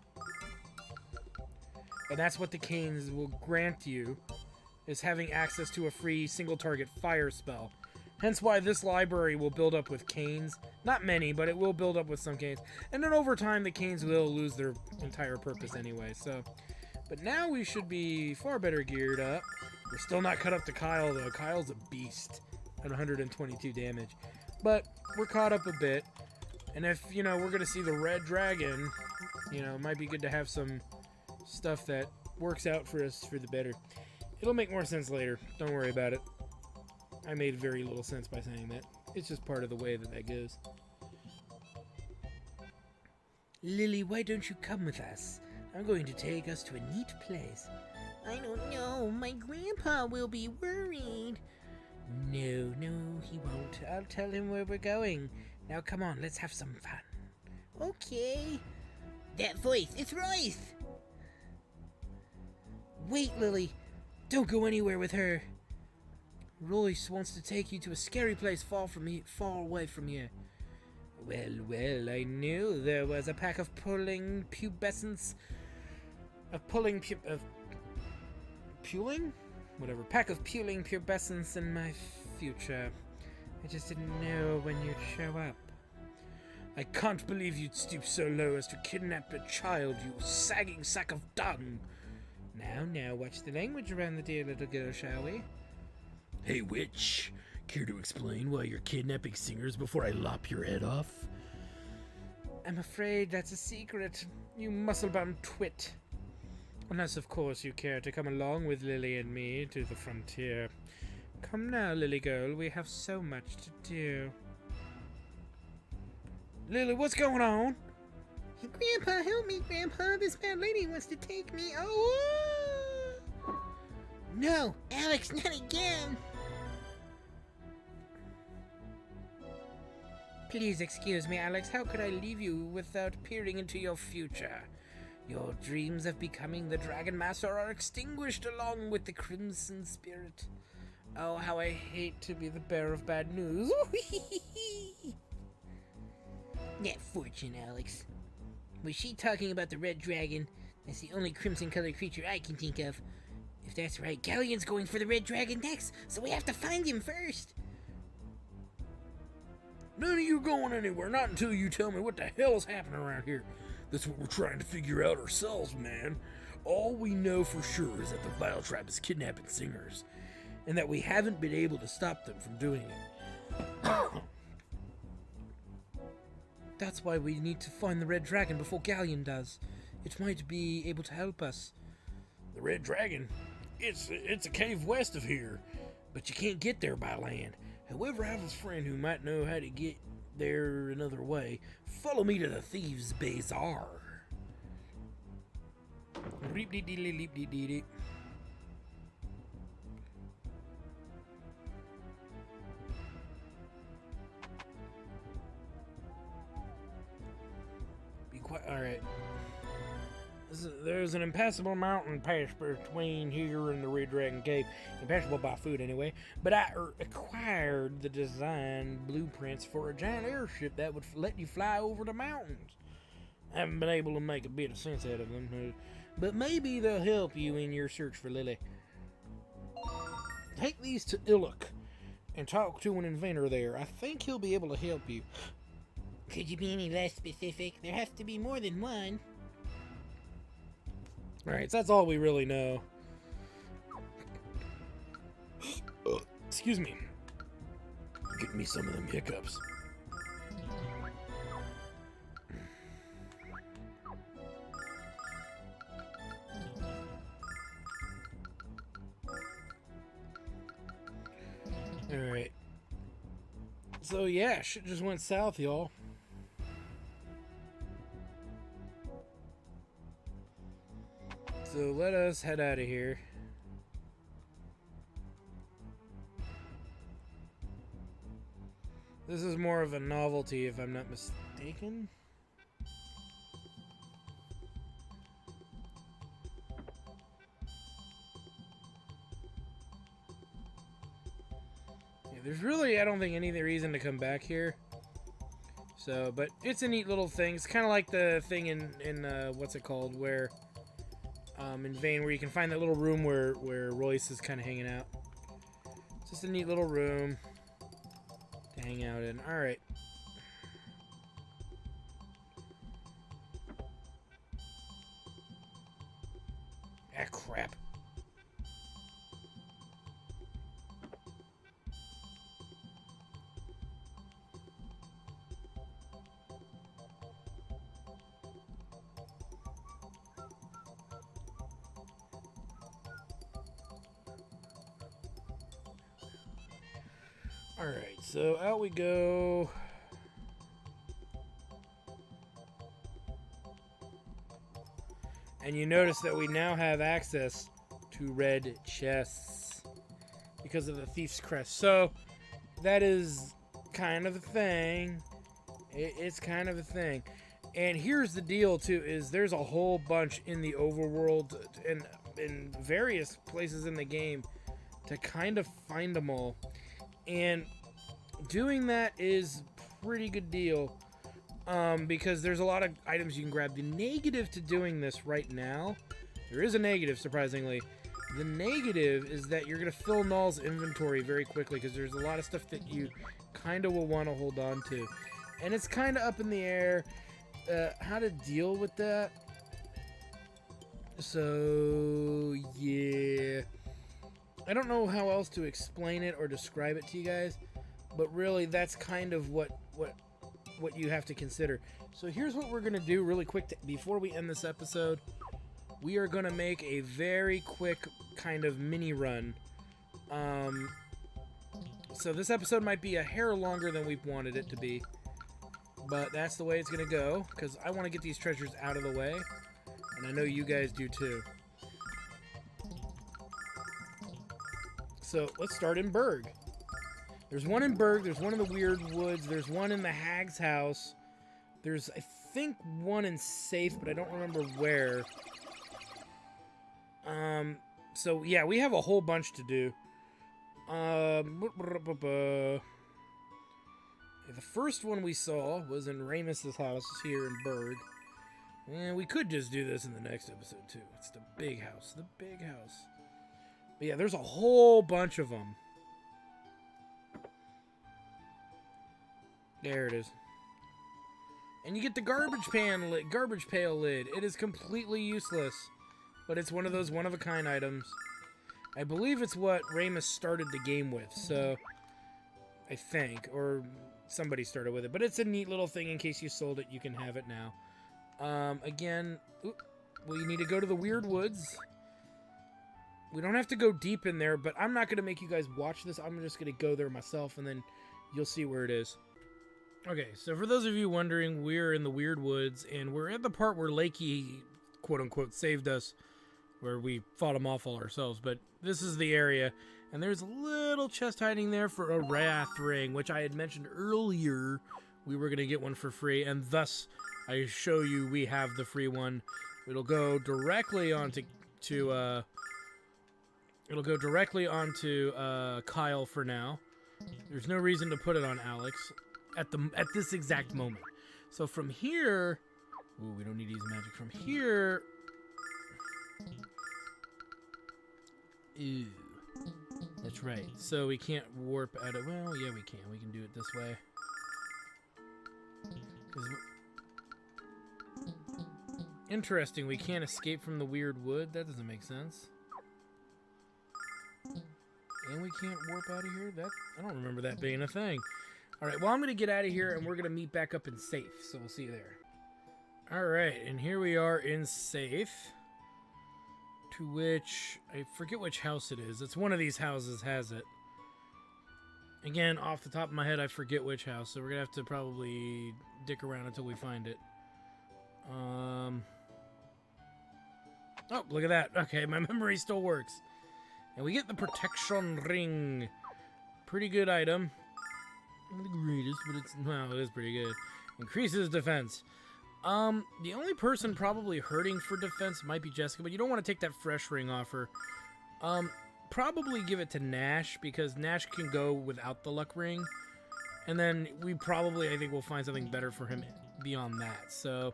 And that's what the canes will grant you, is having access to a free single-target fire spell. Hence why this library will build up with canes. Not many, but it will build up with some canes. And then over time, the canes will lose their entire purpose anyway, so... But now we should be far better geared up. We're still not caught up to Kyle, though. Kyle's a beast at 122 damage. But we're caught up a bit. And if, you know, we're going to see the red dragon, you know, it might be good to have some stuff that works out for us for the better. It'll make more sense later. Don't worry about it. I made very little sense by saying that. It's just part of the way that that goes. Lily, why don't you come with us? I'm going to take us to a neat place. I don't know. My grandpa will be worried. No, he won't. I'll tell him where we're going. Now come on, let's have some fun. Okay. That voice, it's Royce. Wait, Lily. Don't go anywhere with her. Royce wants to take you to a scary place far away from here. Well, I knew there was a pack of puling pubescents. Whatever. Pack of puling pubescents in my future. I just didn't know when you'd show up. I can't believe you'd stoop so low as to kidnap a child, you sagging sack of dung. Now, watch the language around the dear little girl, shall we? Hey, witch. Care to explain why you're kidnapping singers before I lop your head off? I'm afraid that's a secret, you muscle-bound twit. Unless, of course, you care to come along with Lily and me to the frontier. Come now, Lily girl, we have so much to do. Lily, what's going on? Grandpa, help me, Grandpa. This bad lady wants to take me. Oh! No, Alex, not again. Please excuse me, Alex. How could I leave you without peering into your future? Your dreams of becoming the Dragon Master are extinguished along with the Crimson Spirit. Oh, how I hate to be the bearer of bad news. That fortune, Alex. Was she talking about the red dragon? That's the only crimson-colored creature I can think of. If that's right, Galleon's going for the red dragon next, so we have to find him first. None of you going anywhere, not until you tell me what the hell's happening around here. That's what we're trying to figure out ourselves, man. All we know for sure is that the Vile Tribe is kidnapping singers, and that we haven't been able to stop them from doing it. That's why we need to find the Red Dragon before Galleon does. It might be able to help us. The Red Dragon? It's a cave west of here, but you can't get there by land. However, I have a friend who might know how to get there another way. Follow me to the Thieves Bazaar. Reep-dee-dee-lee-leep-dee-dee-dee. Be quiet. All right. There's an impassable mountain pass between here and the Red Dragon Cave. Impassable by food, anyway. But I acquired the design blueprints for a giant airship that would let you fly over the mountains. I haven't been able to make a bit of sense out of them, but maybe they'll help you in your search for Lily. Take these to Illick and talk to an inventor there. I think he'll be able to help you. Could you be any less specific? There has to be more than one. Alright, so that's all we really know. Excuse me. Get me some of them hiccups. Alright. So yeah, shit just went south, y'all. So let us head out of here. This is more of a novelty, if I'm not mistaken. Yeah, there's really, I don't think, any reason to come back here. So, but it's a neat little thing. It's kind of like the thing in what's it called, where in Vane, where you can find that little room where Royce is kind of hanging out. It's just a neat little room to hang out in. All right. Ah, crap. Alright, so out we go. And you notice that we now have access to red chests because of the Thieves Crest. So that is kind of a thing. It's kind of a thing. And here's the deal too, is there's a whole bunch in the overworld and in various places in the game to kind of find them all. And doing that is pretty good deal, because there's a lot of items you can grab. The negative to doing this right now, there is a negative, surprisingly. The negative is that you're going to fill Null's inventory very quickly, because there's a lot of stuff that you kind of will want to hold on to. And it's kind of up in the air how to deal with that. So, yeah. I don't know how else to explain it or describe it to you guys, but really that's kind of what you have to consider. So here's what we're going to do really quick before we end this episode. we are going to make a very quick kind of mini run. So this episode might be a hair longer than we wanted it to be. But that's the way it's going to go, because I want to get these treasures out of the way. And I know you guys do too. So let's start in Berg. There's one in Berg, there's one in the Weird Woods, there's one in the Hag's house. There's, I think, one in Safe, but I don't remember where. So yeah, we have a whole bunch to do. The first one we saw was in Ramus's house here in Berg. And we could just do this in the next episode too. It's the big house. The big house. But yeah, there's a whole bunch of them. There it is. And you get the garbage pail lid. It is completely useless. But it's one of those one-of-a-kind items. I believe it's what Ramus started the game with, so... I think. Or somebody started with it. But it's a neat little thing. In case you sold it, you can have it now. Again... well, you need to go to the Weird Woods. We don't have to go deep in there, but I'm not going to make you guys watch this. I'm just going to go there myself, and then you'll see where it is. Okay, so for those of you wondering, we're in the Weird Woods, and we're at the part where Lakey, quote-unquote, saved us, where we fought him off all ourselves, but this is the area, and there's a little chest hiding there for a Wrath Ring, which I had mentioned earlier we were going to get one for free, and thus I show you we have the free one. It'll go directly onto Kyle for now. There's no reason to put it on Alex at this exact moment. So from here, ooh, we don't need to use magic. From here, ooh, that's right. So we can't warp out of. Well, yeah, we can. We can do it this way. Interesting. We can't escape from the Weird Wood. That doesn't make sense. And we can't warp out of here? I don't remember that being a thing. Alright, well, I'm going to get out of here, and we're going to meet back up in Safe, so we'll see you there. Alright, and here we are in Safe, to which, I forget which house it is. It's one of these houses has it. Again, off the top of my head, I forget which house, so we're going to have to probably dick around until we find it. Oh, look at that. Okay, my memory still works. And we get the protection ring. Pretty good item. Not the greatest, but it is pretty good. Increases defense. The only person probably hurting for defense might be Jessica, but you don't want to take that fresh ring off her. Probably give it to Nash, because Nash can go without the luck ring. And then I think we'll find something better for him beyond that. So,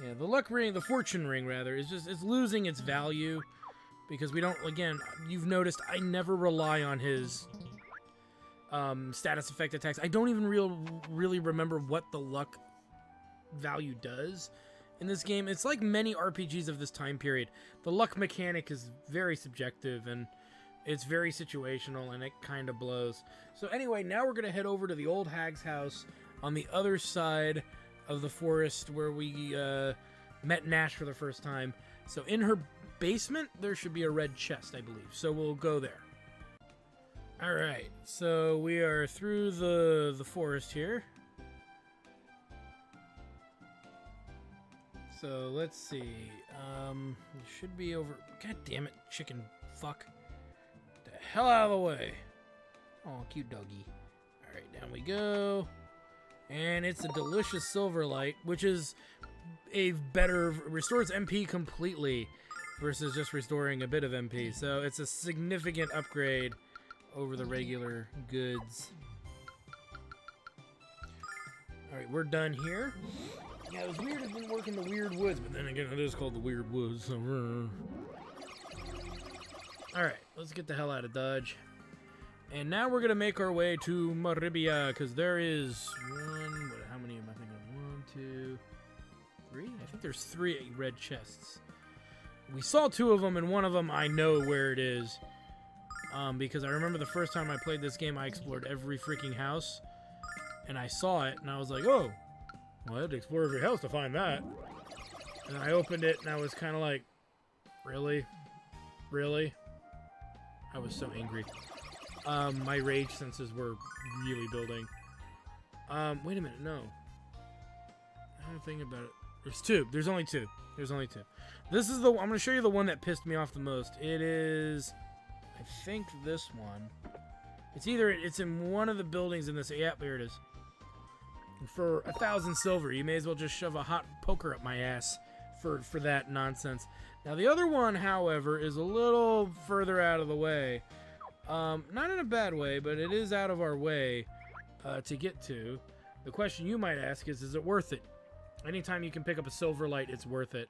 yeah, the luck ring, the fortune ring rather, it's losing its value. Because we don't, again, you've noticed I never rely on his status effect attacks. I don't even really remember what the luck value does in this game. It's like many RPGs of this time period. The luck mechanic is very subjective, and it's very situational, and it kind of blows. So anyway, now we're going to head over to the old hag's house on the other side of the forest where we met Nash for the first time. So in her basement, there should be a red chest, I believe. So we'll go there. Alright, so we are through the forest here. So let's see. It should be over. God damn it, chicken fuck. Get the hell out of the way. Oh, cute doggy. Alright, down we go. And it's a delicious silver light, which is a better, restores MP completely versus just restoring a bit of MP. So it's a significant upgrade over the regular goods. Alright, we're done here. Yeah, it was weird to be working the Weird Woods, but then again, it is called the Weird Woods. So alright, let's get the hell out of Dodge. And now we're going to make our way to Maribia, because there is how many am I thinking of? 1, 2, 3? I think there's 3 red chests. We saw 2 of them, and one of them I know where it is. Because I remember the first time I played this game, I explored every freaking house. And I saw it, and I was like, oh, well, I had to explore every house to find that. And I opened it, and I was kind of like, Really? Really? I was so angry. My rage senses were really building. Wait a minute, no. I don't think about it. There's two. There's only two. There's only two. This is the... I'm going to show you the one that pissed me off the most. It is... I think this one. It's either... It's in one of the buildings in this... Yep, there it is. For 1,000 silver, you may as well just shove a hot poker up my ass for that nonsense. Now, the other one, however, is a little further out of the way. Not in a bad way, but it is out of our way to get to. The question you might ask is it worth it? Anytime you can pick up a silver light, it's worth it.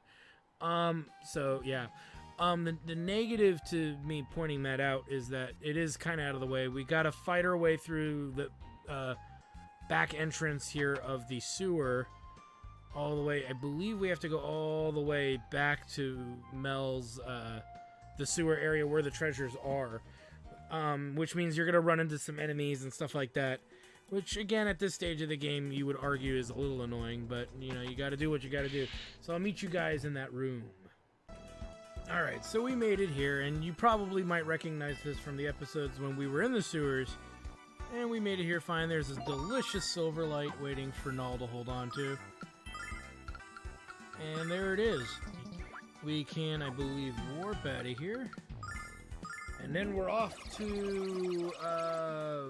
So, yeah. The negative to me pointing that out is that it is kind of out of the way. We got to fight our way through the back entrance here of the sewer all the way. I believe we have to go all the way back to Mel's, the sewer area where the treasures are. Which means you're going to run into some enemies and stuff like that. Which, again, at this stage of the game, you would argue is a little annoying. But, you know, you got to do what you got to do. So I'll meet you guys in that room. Alright, so we made it here. And you probably might recognize this from the episodes when we were in the sewers. And we made it here fine. There's this delicious silver light waiting for Null to hold on to. And there it is. We can, I believe, warp out of here. And then we're off to, I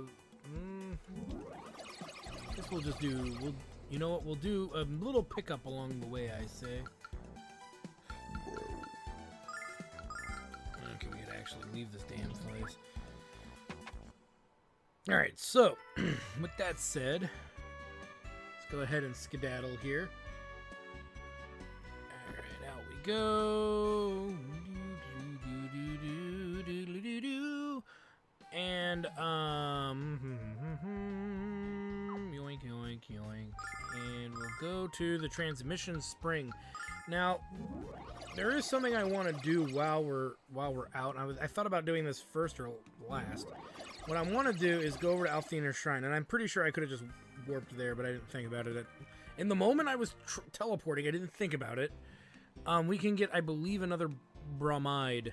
guess we'll just do, you know what, we'll do a little pickup along the way, I say. Okay, we could actually leave this damn place. Alright, so, with that said, let's go ahead and skedaddle here. Alright, out we go. And, yoink, yoink, yoink. And we'll go to the transmission spring. Now, there is something I want to do while we're out. I thought about doing this first or last. What I want to do is go over to Alcina Shrine, and I'm pretty sure I could have just warped there, but I didn't think about it. In the moment I was teleporting, I didn't think about it. We can get, I believe, another bromide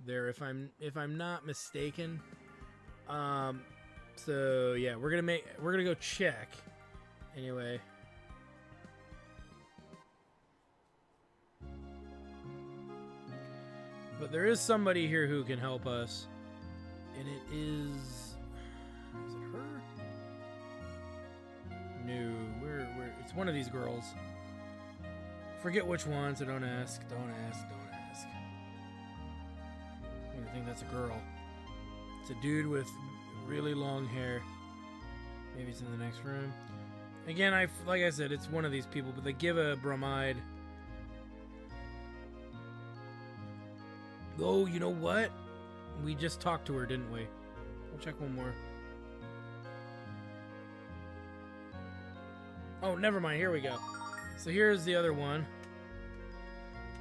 there, if I'm not mistaken. So yeah, we're gonna go check. Anyway. But there is somebody here who can help us. And it is it her? No, where it's one of these girls. Forget which one, so don't ask. I think that's a girl. It's a dude with really long hair. Maybe it's in the next room. Again, like I said, it's one of these people, but they give a bromide. Oh, you know what? We just talked to her, didn't we? We'll check one more. Oh, never mind. Here we go. So here's the other one.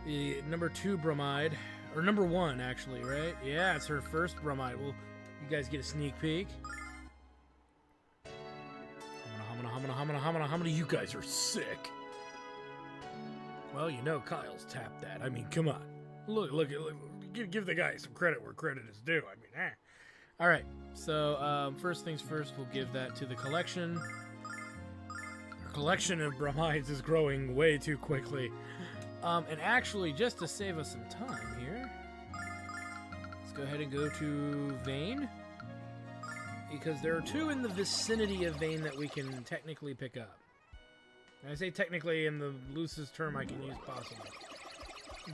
The number 2 bromide. Or number 1, actually, right? Yeah, it's her first bromide. Well, you guys get a sneak peek. How many you guys are sick? Well, you know Kyle's tapped that. I mean, come on. Look. Give the guy some credit where credit is due. I mean, All right. So, first things first, we'll give that to the collection. Our collection of bromides is growing way too quickly. And actually, just to save us some time here, let's go ahead and go to Vane. Because there are 2 in the vicinity of Vane that we can technically pick up. And I say technically in the loosest term I can use possible.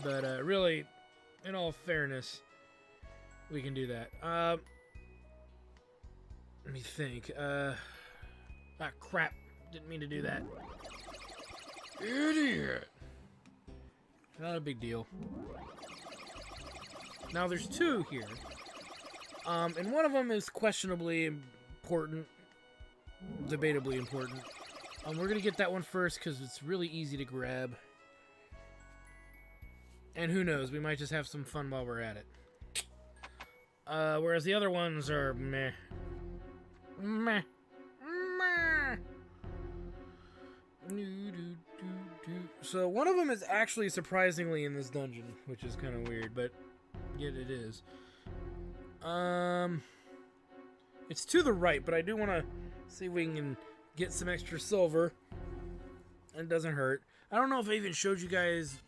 But really, in all fairness, we can do that. Let me think. Ah, crap. Didn't mean to do that. Idiot! Not a big deal. Now, there's 2 here. And one of them is questionably important. Debatably important. We're going to get that one first because it's really easy to grab. And who knows, we might just have some fun while we're at it. Whereas the other ones are meh. Meh. Meh. So one of them is actually surprisingly in this dungeon, which is kind of weird, but yet it is. It's to the right, but I do want to see if we can get some extra silver. It doesn't hurt. I don't know if I even showed you guys.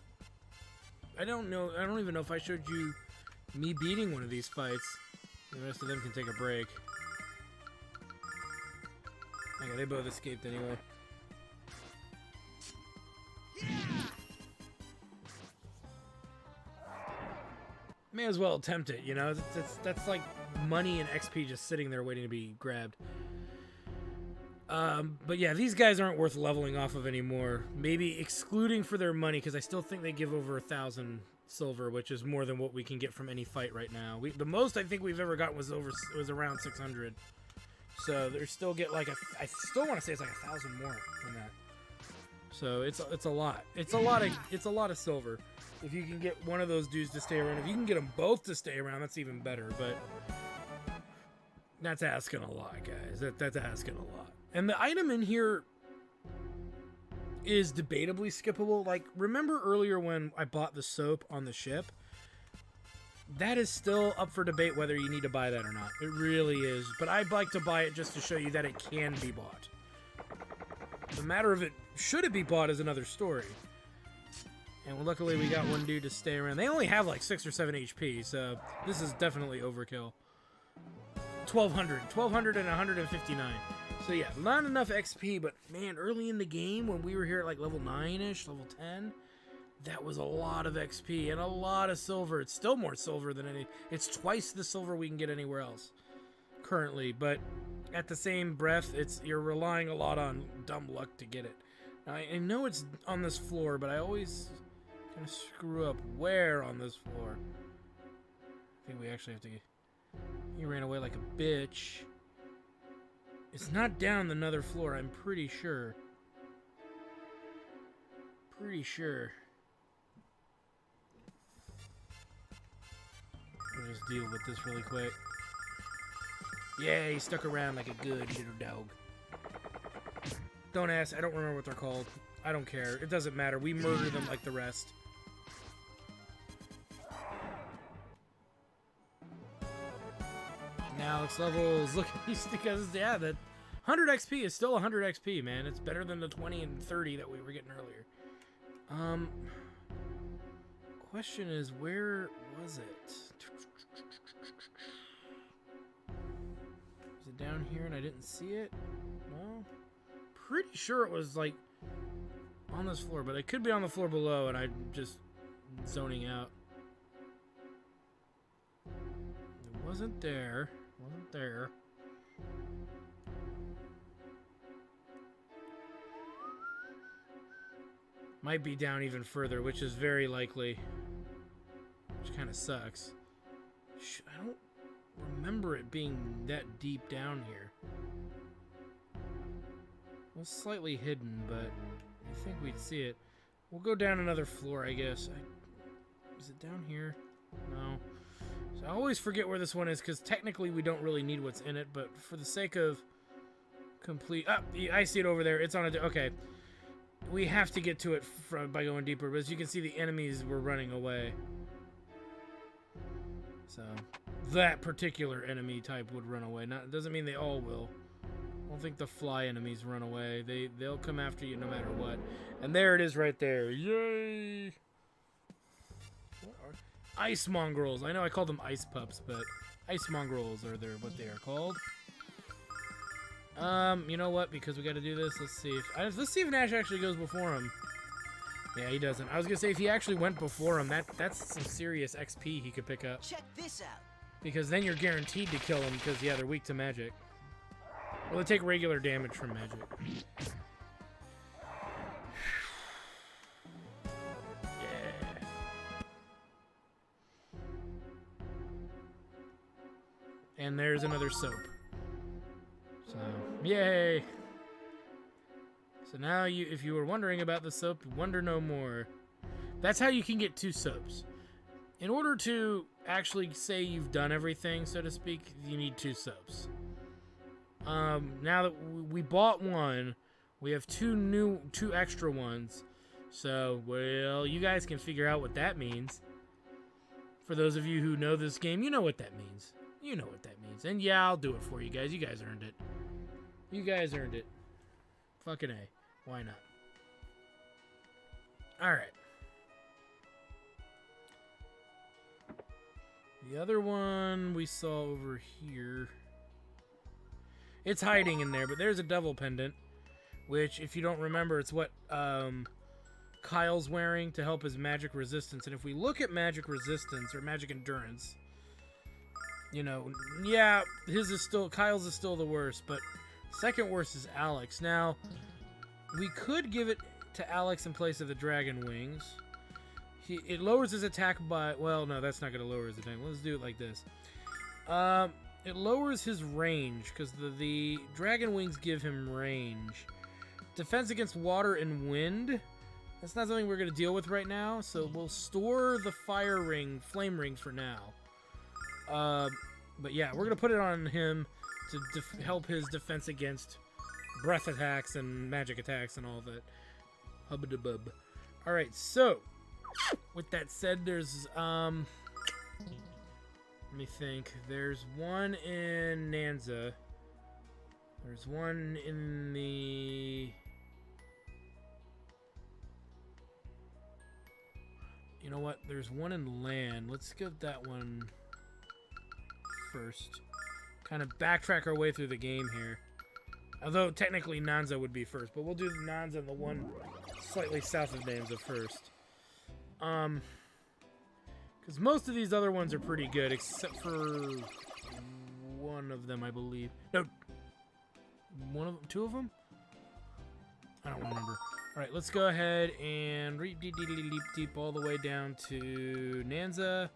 I don't even know if I showed you me beating one of these fights. The rest of them can take a break. Okay, they both escaped anyway. May as well attempt it, you know? That's like money and XP just sitting there waiting to be grabbed. But yeah, these guys aren't worth leveling off of anymore. Maybe excluding for their money, because I still think they give over 1,000 silver, which is more than what we can get from any fight right now. The most I think we've ever got was around 600. So they still get like I still want to say it's like 1,000 more than that. So it's a lot. It's a lot of silver. If you can get one of those dudes to stay around, if you can get them both to stay around, that's even better. But that's asking a lot, guys. That's asking a lot. And the item in here is debatably skippable. Like, remember earlier when I bought the soap on the ship? That is still up for debate whether you need to buy that or not. It really is. But I'd like to buy it just to show you that it can be bought. The matter of it, should it be bought, is another story. And luckily we got one dude to stay around. They only have like 6 or 7 HP, so this is definitely overkill. 1,200 and 159. So yeah, not enough XP, but man, early in the game when we were here at like level 9-ish, level 10, that was a lot of XP and a lot of silver. It's still more silver than it's twice the silver we can get anywhere else currently, but at the same breath, you're relying a lot on dumb luck to get it. Now, I know it's on this floor, but I always kind of screw up where on this floor. I think we actually have to get... He ran away like a bitch. It's not down another floor, I'm pretty sure. Pretty sure. We'll just deal with this really quick. Yeah, he stuck around like a good little dog. Don't ask, I don't remember what they're called. I don't care, it doesn't matter. We murder them like the rest. Now it's levels, look, because, yeah, that 100 XP is still 100 XP, man. It's better than the 20 and 30 that we were getting earlier. Question is, where was it? Is it down here and I didn't see it? No? Pretty sure it was, like, on this floor, but it could be on the floor below and I'm just zoning out. It wasn't there. Wasn't there. Might be down even further, which is very likely. Which kind of sucks. I don't remember it being that deep down here. It was slightly hidden, but I think we'd see it. We'll go down another floor, I guess. Is it down here? No. So I always forget where this one is, because technically we don't really need what's in it, but for the sake of complete... Ah, I see it over there. It's on a... Okay. We have to get to it by going deeper, but as you can see, the enemies were running away. So, that particular enemy type would run away. It doesn't mean they all will. I don't think the fly enemies run away. They'll come after you no matter what. And there it is right there. Yay! Ice mongrels. I know I called them ice pups, but ice mongrels are what they are called. You know what? Because we got to do this. Let's see if Nash actually goes before him. Yeah, he doesn't. I was gonna say if he actually went before him, that's some serious XP he could pick up. Check this out. Because then you're guaranteed to kill them because yeah, they're weak to magic. Well, they take regular damage from magic. Yeah. And there's another soap. So, yay! So now if you were wondering about the soap, wonder no more. That's how you can get 2 soaps. In order to actually say you've done everything, so to speak, you need 2 soaps. Now that we bought one, we have 2 extra ones. So, well, you guys can figure out what that means. For those of you who know this game, you know what that means. You know what that means. And yeah, I'll do it for you guys. You guys earned it. You guys earned it. Fucking A. Why not? Alright. The other one we saw over here. It's hiding in there, but there's a devil pendant. Which, if you don't remember, it's what Kyle's wearing to help his magic resistance. And if we look at magic resistance, or magic endurance, you know, yeah, Kyle's is still the worst, but second worst is Alex. Now, we could give it to Alex in place of the dragon wings. It lowers his attack by, well, no, that's not going to lower his attack. Let's do it like this. It lowers his range, because the dragon wings give him range. Defense against water and wind. That's not something we're going to deal with right now, so we'll store the flame ring for now. But yeah, we're going to put it on him to help his defense against breath attacks and magic attacks and all that. Hubba-da-bub. Alright, so, with that said, there's, let me think. There's one in Nanza. There's one in the... You know what? There's one in land. Let's get that one first. Kind of backtrack our way through the game here. Although, technically, Nanza would be first. But we'll do Nanza and the one slightly south of Nanza first. Because most of these other ones are pretty good, except for one of them, I believe. No, two of them? I don't remember. Alright, let's go ahead and deep all the way down to Nanza.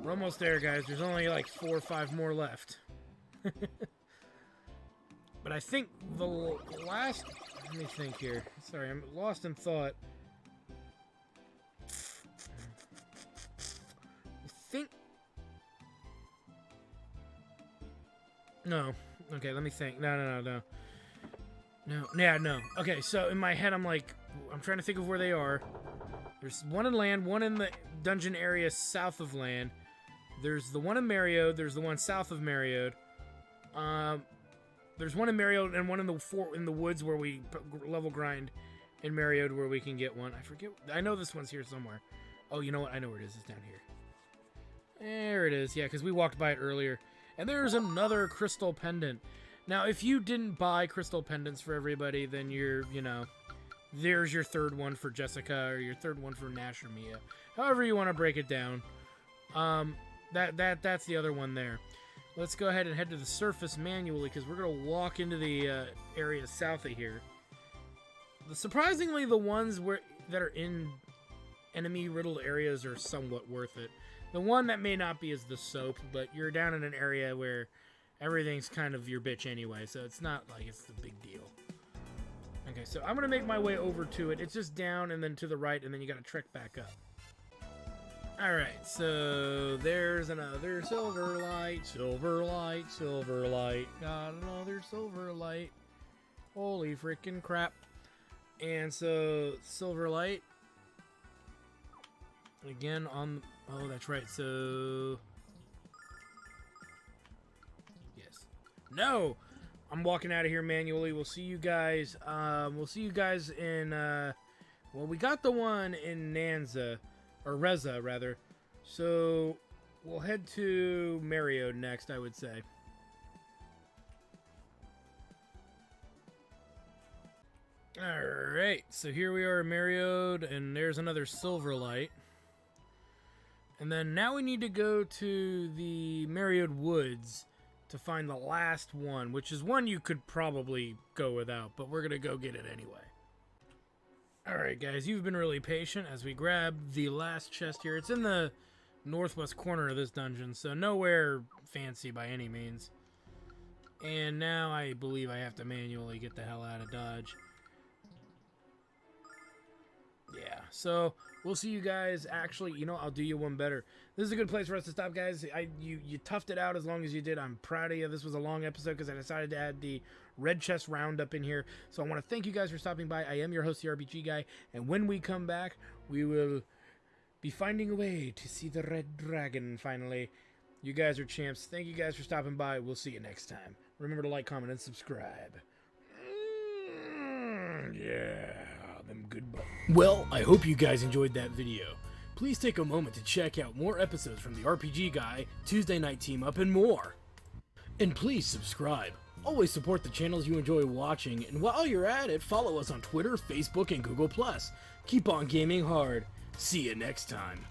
We're almost there, guys. There's only like 4 or 5 more left. But I think the last... Let me think here. Sorry, I'm lost in thought. I think... No. Okay, let me think. No. No. Yeah, no. Okay, so in my head, I'm like... I'm trying to think of where they are. There's one in land, one in the dungeon area south of land. There's the one in Mariode. There's the one south of Mariode. There's one in Mariode and one in the woods where we level grind in Mariode where we can get one. I forget. I know this one's here somewhere. Oh, you know what? I know where it is. It's down here. There it is. Yeah, because we walked by it earlier. And there's another crystal pendant. Now, if you didn't buy crystal pendants for everybody, then you're, you know, there's your third one for Jessica or your third one for Nash or Mia. However you want to break it down. That's the other one there. Let's go ahead and head to the surface manually because we're going to walk into the area south of here. Surprisingly, the ones that are in enemy-riddled areas are somewhat worth it. The one that may not be is the soap, but you're down in an area where everything's kind of your bitch anyway, so it's not like it's the big deal. Okay, so I'm going to make my way over to it. It's just down and then to the right, and then you got to trek back up. Alright, so there's another silver light, silver light, silver light. Got another silver light. Holy freaking crap. And so, silver light. Again on... Oh, that's right, so... Yes. No! I'm walking out of here manually. We'll see you guys. In... Well, we got the one in Nanza. Or Reza, rather. So, we'll head to Mariode next, I would say. Alright, so here we are in Mariode, and there's another silver light. And then now we need to go to the Mariode Woods to find the last one, which is one you could probably go without, but we're going to go get it anyway. Alright guys, you've been really patient as we grab the last chest here. It's in the northwest corner of this dungeon, so nowhere fancy by any means. And now I believe I have to manually get the hell out of Dodge. Yeah, so We'll see you guys. Actually, you know, I'll do you one better. This is a good place for us to stop, guys. You toughed it out as long as you did. I'm proud of you. This was a long episode because I decided to add the Red Chest Roundup in here. So I want to thank you guys for stopping by. I am your host, the RPG Guy. And when we come back, we will be finding a way to see the Red Dragon finally. You guys are champs. Thank you guys for stopping by. We'll see you next time. Remember to like, comment, and subscribe. Yeah, them good buttons. Well, I hope you guys enjoyed that video. Please take a moment to check out more episodes from the RPG Guy, Tuesday Night Team Up, and more. And please subscribe. Always support the channels you enjoy watching, and while you're at it, follow us on Twitter, Facebook, and Google+. Keep on gaming hard. See you next time.